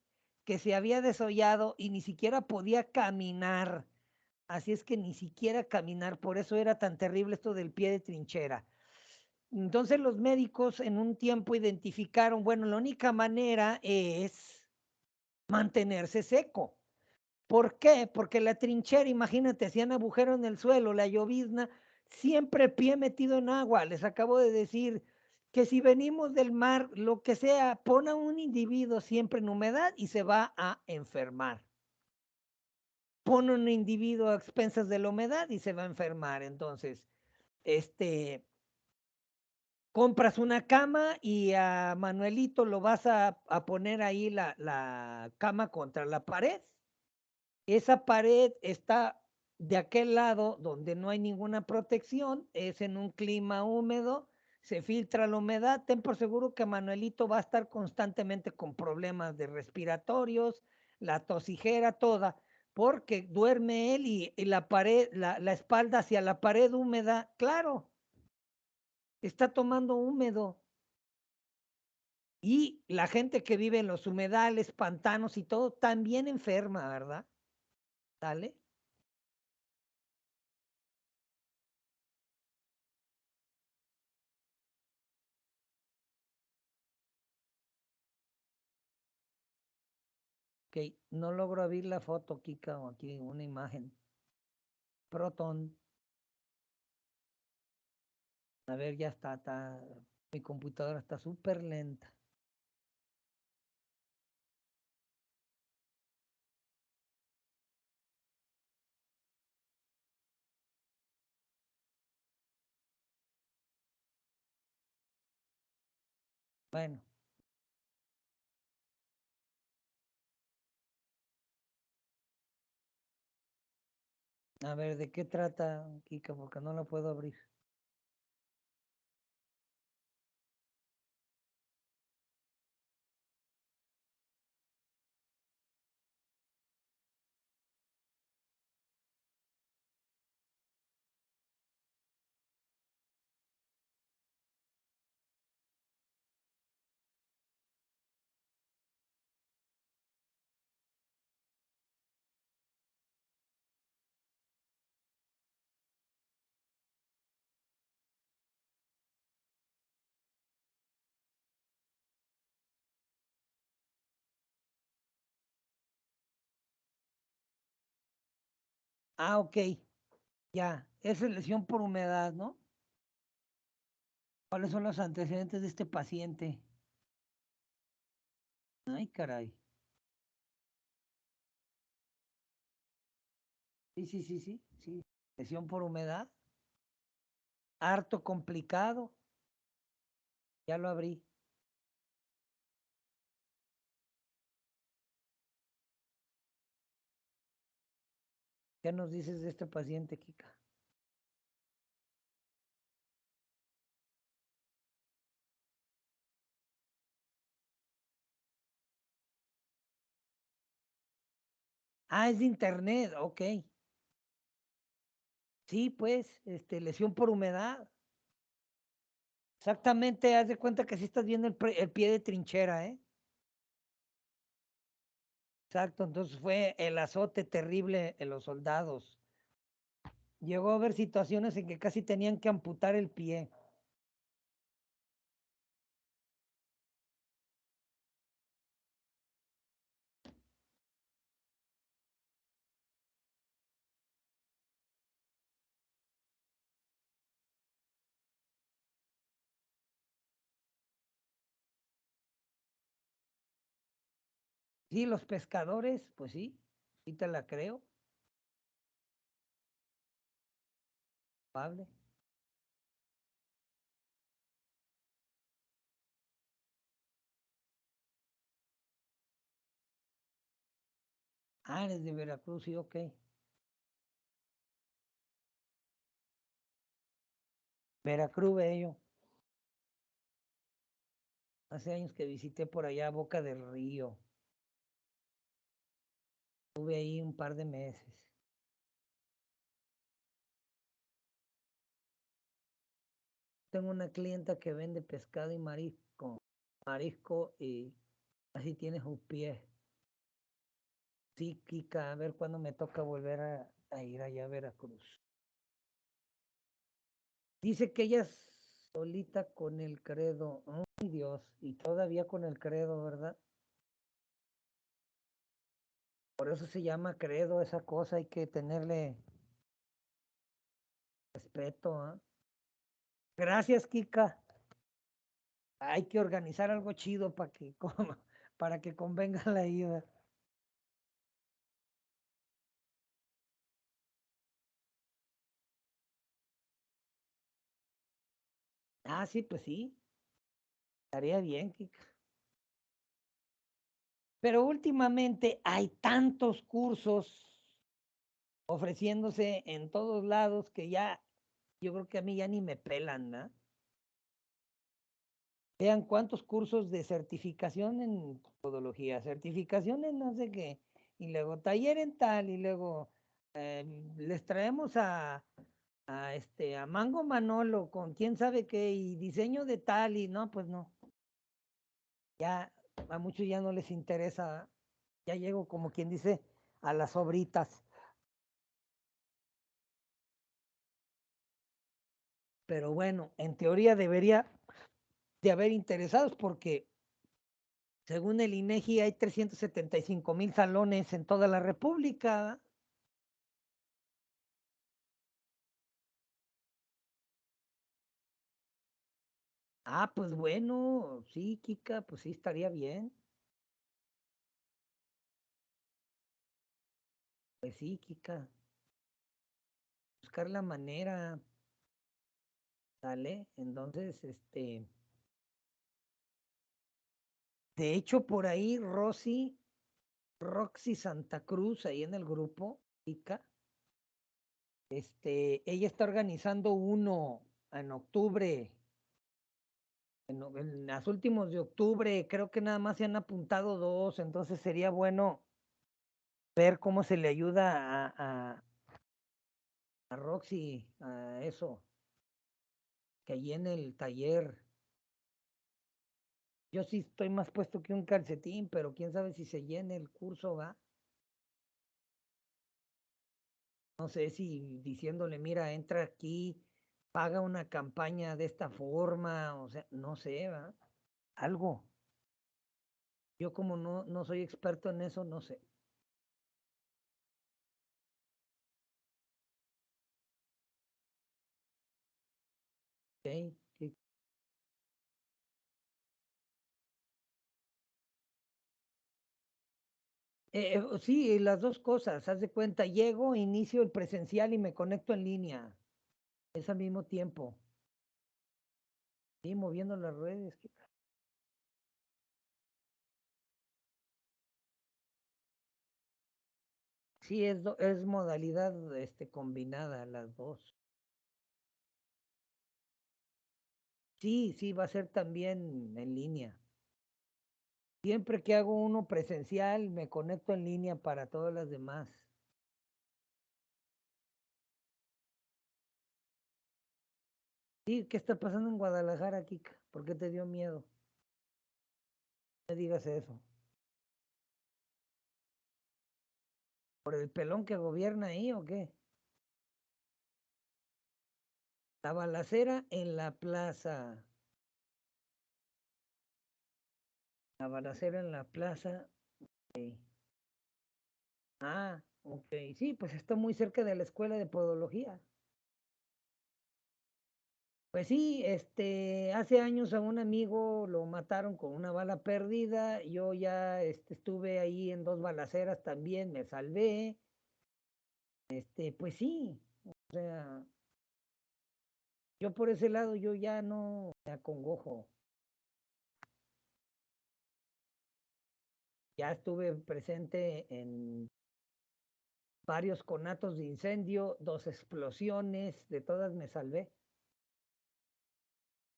que se había desollado y ni siquiera podía caminar. Así es que ni siquiera caminar, por eso era tan terrible esto del pie de trinchera. Entonces los médicos en un tiempo identificaron, bueno, la única manera es mantenerse seco. ¿Por qué? Porque la trinchera, imagínate, hacían agujero en el suelo, la llovizna, siempre pie metido en agua. Les acabo de decir que si venimos del mar, lo que sea, pon a un individuo siempre en humedad y se va a enfermar. Pon a un individuo a expensas de la humedad y se va a enfermar. Entonces, compras una cama y a Manuelito lo vas a poner ahí la cama contra la pared. Esa pared está de aquel lado donde no hay ninguna protección, es en un clima húmedo, se filtra la humedad, ten por seguro que Manuelito va a estar constantemente con problemas de respiratorios, la tosijera toda, porque duerme él y la pared, la espalda hacia la pared húmeda, claro, está tomando húmedo. Y la gente que vive en los humedales, pantanos y todo, también enferma, ¿verdad? ¿Sale? Ok, no logro abrir la foto, Kika, o aquí una imagen. Proton. A ver, ya está. Mi computadora está súper lenta. Bueno, a ver, ¿de qué trata, Kika? Porque no la puedo abrir. Ah, ok. Ya. Esa es lesión por humedad, ¿no? ¿Cuáles son los antecedentes de este paciente? Ay, caray. Sí, sí, sí, sí, sí. Lesión por humedad. Harto complicado. Ya lo abrí. ¿Qué nos dices de este paciente, Kika? Ah, es de internet, ok. Sí, pues, lesión por humedad. Exactamente, haz de cuenta que sí estás viendo el pie de trinchera, ¿eh? Exacto, entonces fue el azote terrible en los soldados. Llegó a haber situaciones en que casi tenían que amputar el pie. Sí, los pescadores, pues sí, sí te la creo, Pablo. Ah, eres de Veracruz, sí, ok. Veracruz, bello. Hace años que visité por allá Boca del Río. Estuve ahí un par de meses. Tengo una clienta que vende pescado y marisco. Marisco y así tiene sus pies. Sí, Kika, a ver cuándo me toca volver a ir allá a Veracruz. Dice que ella es solita con el credo. Ay, Dios, y todavía con el credo, ¿verdad? Por eso se llama credo, esa cosa, hay que tenerle respeto, ¿ah? Gracias, Kika. Hay que organizar algo chido para que, para que convenga la ida. Ah, sí, pues sí, estaría bien, Kika. Pero últimamente hay tantos cursos ofreciéndose en todos lados que ya, yo creo que a mí ya ni me pelan, ¿no? Vean cuántos cursos de certificación en podología, certificación en no sé qué, y luego taller en tal, y luego les traemos a Mango Manolo con quién sabe qué, y diseño de tal, y no, pues no. Ya a muchos ya no les interesa, ya llego como quien dice a las obritas. Pero bueno, en teoría debería de haber interesados porque según el INEGI hay 375,000 salones en toda la República. Ah, pues bueno, sí, Kika, pues sí estaría bien. Pues sí, Kika, buscar la manera, ¿sale? Entonces, de hecho, por ahí Roxy Santa Cruz, ahí en el grupo, Kika, ella está organizando uno en octubre, en los últimos de octubre, creo que nada más se han apuntado dos, entonces sería bueno ver cómo se le ayuda a Roxy a eso, que allí en el taller. Yo sí estoy más puesto que un calcetín, pero quién sabe si se llene el curso, va. No sé si diciéndole, mira, entra aquí, paga una campaña de esta forma, o sea, no sé, va. Algo. Yo como no soy experto en eso, no sé. Sí, sí. Sí, las dos cosas. Haz de cuenta, llego, inicio el presencial y me conecto en línea. Es al mismo tiempo. Sí, moviendo las redes. Sí, es modalidad combinada las dos. Sí, sí, va a ser también en línea. Siempre que hago uno presencial, me conecto en línea para todas las demás. Sí, ¿qué está pasando en Guadalajara, Kika? ¿Por qué te dio miedo? No me digas eso. ¿Por el pelón que gobierna ahí o qué? La balacera en la plaza. La balacera en la plaza. Ok. Ah, ok. Sí, pues está muy cerca de la escuela de podología. Pues sí, hace años a un amigo lo mataron con una bala perdida. Yo ya estuve ahí en dos balaceras también, me salvé. Pues sí, o sea, yo por ese lado yo ya no me acongojo. Ya estuve presente en varios conatos de incendio, dos explosiones, de todas me salvé.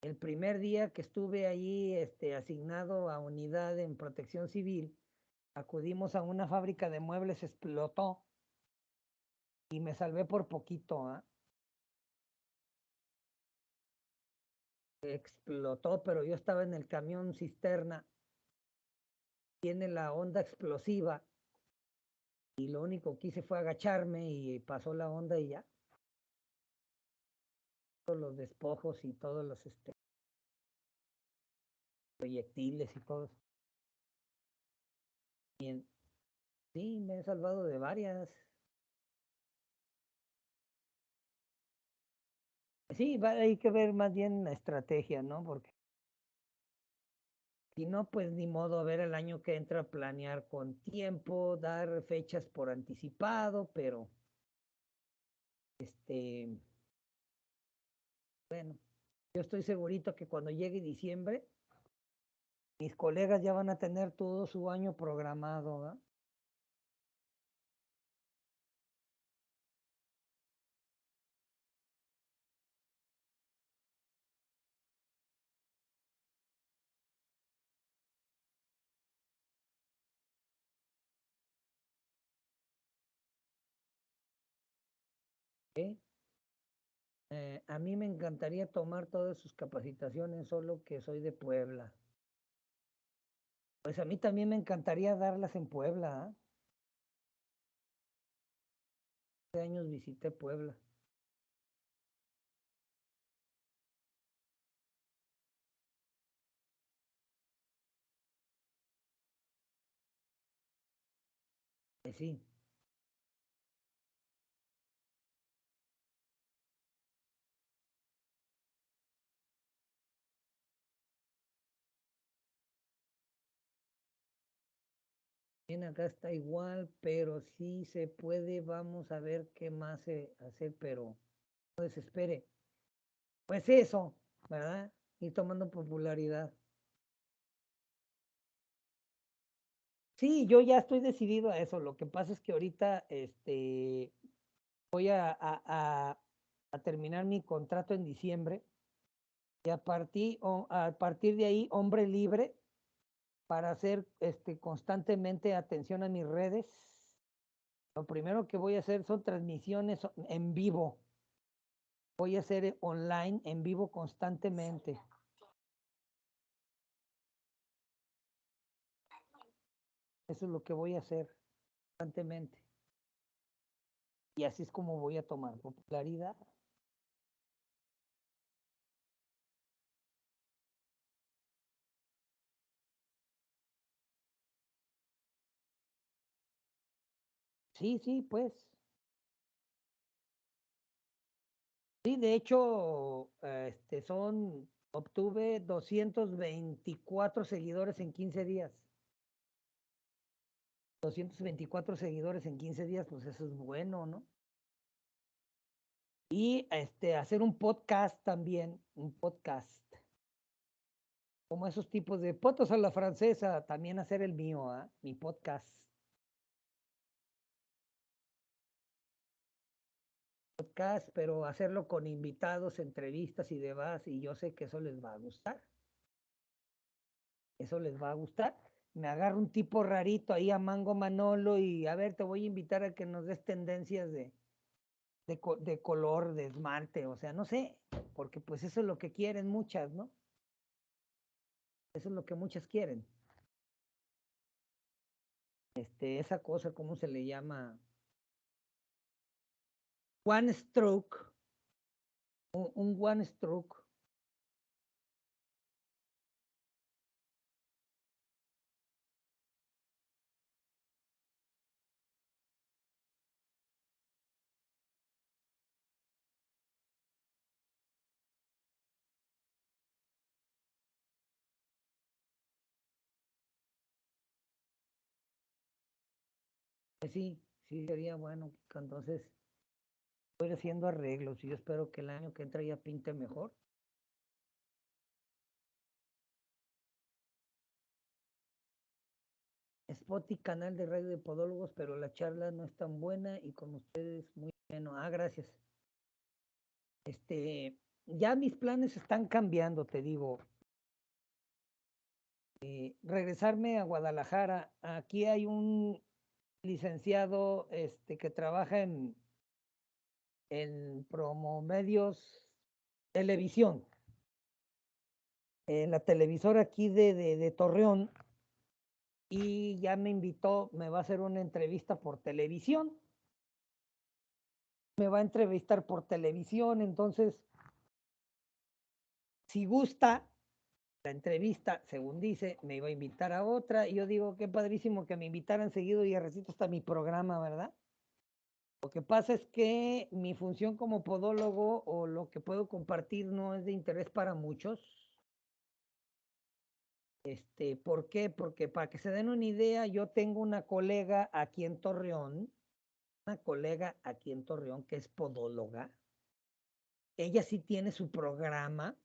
El primer día que estuve allí, asignado a unidad en protección civil, acudimos a una fábrica de muebles, explotó y me salvé por poquito, ¿ah? Explotó, pero yo estaba en el camión cisterna, tiene la onda explosiva y lo único que hice fue agacharme y pasó la onda y ya. Todos los despojos y todos los proyectiles y todo. Bien. Sí, me he salvado de varias. Sí, hay que ver más bien la estrategia, ¿no? Porque si no, pues ni modo, a ver el año que entra, planear con tiempo, dar fechas por anticipado, pero bueno, yo estoy segurito que cuando llegue diciembre, mis colegas ya van a tener todo su año programado, ¿verdad? ¿Eh? A mí me encantaría tomar todas sus capacitaciones, solo que soy de Puebla. Pues a mí también me encantaría darlas en Puebla, ¿ah? Hace años visité Puebla. Sí, bien, acá está igual, pero sí se puede, vamos a ver qué más hacer, pero no desespere. Pues eso, ¿verdad? Y tomando popularidad. Sí, yo ya estoy decidido a eso. Lo que pasa es que ahorita voy a terminar mi contrato en diciembre y a partir de ahí, hombre libre para hacer constantemente atención a mis redes. Lo primero que voy a hacer son transmisiones en vivo. Voy a hacer online, en vivo constantemente. Eso es lo que voy a hacer constantemente. Y así es como voy a tomar popularidad. Sí, sí, pues. Sí, de hecho, obtuve 224 seguidores en 15 días. 224 seguidores en 15 días, pues eso es bueno, ¿no? Y hacer un podcast también, un podcast. Como esos tipos de fotos a la francesa, también hacer el mío, ¿eh? Mi podcast. Podcast, pero hacerlo con invitados, entrevistas y demás, y yo sé que eso les va a gustar. Eso les va a gustar. Me agarro un tipo rarito ahí a Mango Manolo y a ver, te voy a invitar a que nos des tendencias de color, de esmalte, o sea, no sé, porque pues eso es lo que quieren muchas, ¿no? Eso es lo que muchas quieren. Esa cosa, ¿cómo se le llama? One stroke, un one stroke. Sí, sí, sería bueno. Entonces, voy haciendo arreglos y yo espero que el año que entra ya pinte mejor. Spot y canal de radio de podólogos, pero la charla no es tan buena y con ustedes muy bueno. Ah, gracias. Ya mis planes están cambiando, te digo. Regresarme a Guadalajara. Aquí hay un licenciado que trabaja en promomedios televisión. En la televisora aquí de Torreón. Y ya me invitó, me va a hacer una entrevista por televisión. Me va a entrevistar por televisión, entonces, si gusta la entrevista, según dice, me iba a invitar a otra, y yo digo, qué padrísimo que me invitaran seguido y recito hasta mi programa, ¿verdad? Lo que pasa es que mi función como podólogo o lo que puedo compartir no es de interés para muchos. ¿Por qué? Porque para que se den una idea, yo tengo una colega aquí en Torreón, que es podóloga. Ella sí tiene su programa,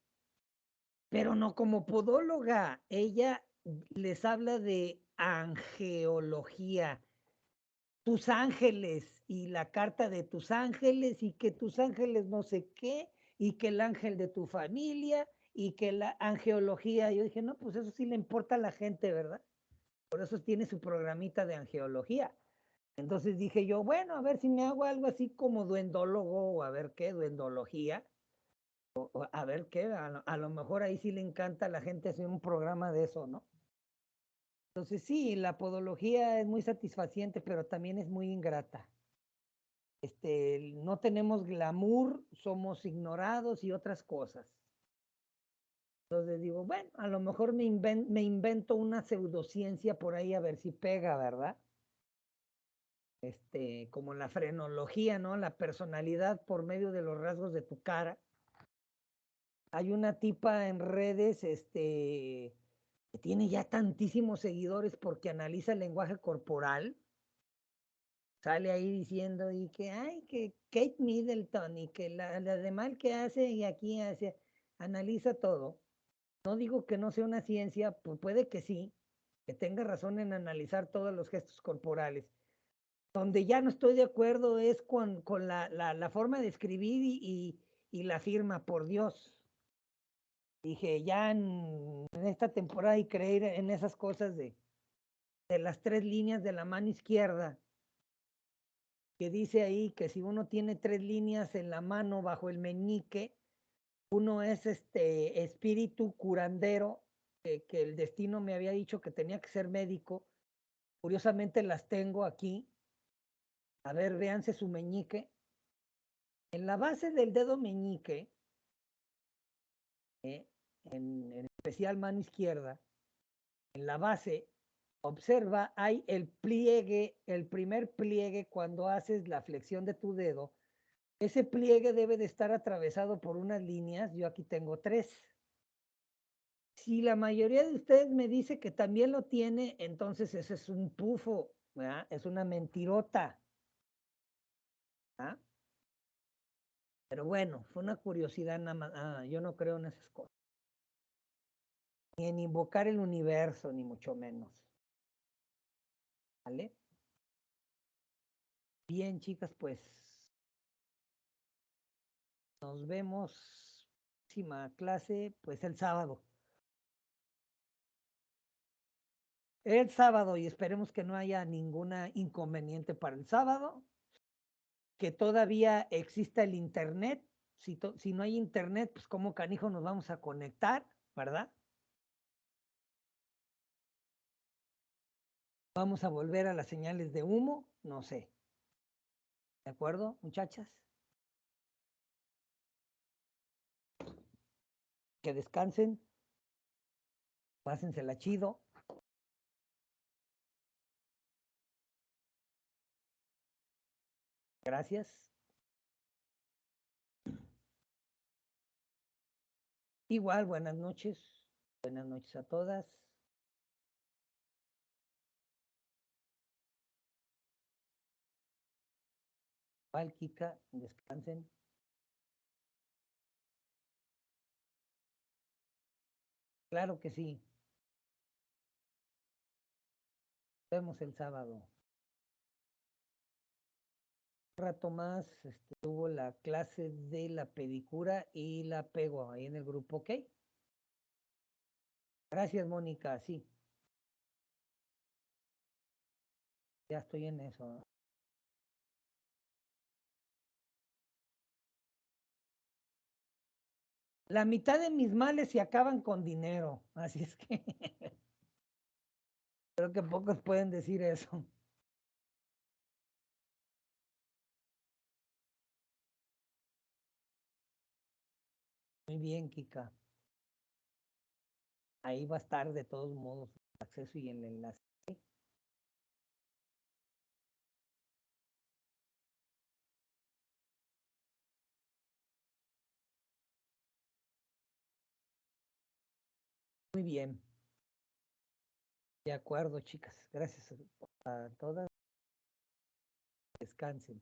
pero no como podóloga. Ella les habla de angeología, tus ángeles y la carta de tus ángeles y que tus ángeles no sé qué y que el ángel de tu familia y que la angeología. Yo dije, no, pues eso sí le importa a la gente, ¿verdad? Por eso tiene su programita de angeología. Entonces dije yo, bueno, a ver si me hago algo así como duendólogo o a ver qué, duendología. O a ver qué, a lo mejor ahí sí le encanta a la gente hacer un programa de eso, ¿no? Entonces sí, la podología es muy satisfaciente, pero también es muy ingrata. No tenemos glamour, somos ignorados y otras cosas. Entonces digo, bueno, a lo mejor me invento una pseudociencia por ahí a ver si pega, ¿verdad? Como la frenología, ¿no? La personalidad por medio de los rasgos de tu cara. Hay una tipa en redes, que tiene ya tantísimos seguidores porque analiza el lenguaje corporal. Sale ahí diciendo y que, ay, que Kate Middleton y que la de mal que hace y aquí hace, analiza todo. No digo que no sea una ciencia, pues puede que sí, que tenga razón en analizar todos los gestos corporales. Donde ya no estoy de acuerdo es con la forma de escribir y la firma, por Dios. Dije, ya en esta temporada y creer en esas cosas de las 3 líneas de la mano izquierda, que dice ahí que si uno tiene 3 líneas en la mano bajo el meñique, uno es espíritu curandero, que el destino me había dicho que tenía que ser médico. Curiosamente las tengo aquí. A ver, véanse su meñique. En la base del dedo meñique, en especial mano izquierda, en la base, observa, hay el pliegue, el primer pliegue cuando haces la flexión de tu dedo, Ese pliegue debe de estar atravesado por unas líneas. Yo aquí tengo 3. Si la mayoría de ustedes me dice que también lo tiene, entonces ese es un pufo, ¿verdad? Es una mentirota. ¿Ah? Pero bueno, fue una curiosidad nada más. Yo no creo en esas cosas. Ni en invocar el universo, ni mucho menos. ¿Vale? Bien, chicas, pues nos vemos próxima clase, pues el sábado. El sábado, y esperemos que no haya ninguna inconveniente para el sábado, que todavía exista el internet. Si no hay internet, pues cómo canijo nos vamos a conectar, ¿verdad? Vamos a volver a las señales de humo, no sé. ¿De acuerdo, muchachas? Que descansen, pásensela chido. Gracias. Igual, buenas noches. Buenas noches a todas. Igual, Kika, descansen. Claro que sí. Nos vemos el sábado. Un rato más tuvo la clase de la pedicura y la pego ahí en el grupo, ¿ok? Gracias, Mónica, sí. Ya estoy en eso. La mitad de mis males se acaban con dinero, así es que creo que pocos pueden decir eso. Muy bien, Kika. Ahí va a estar de todos modos el acceso y el enlace. Muy bien. De acuerdo, chicas. Gracias a todas. Descansen.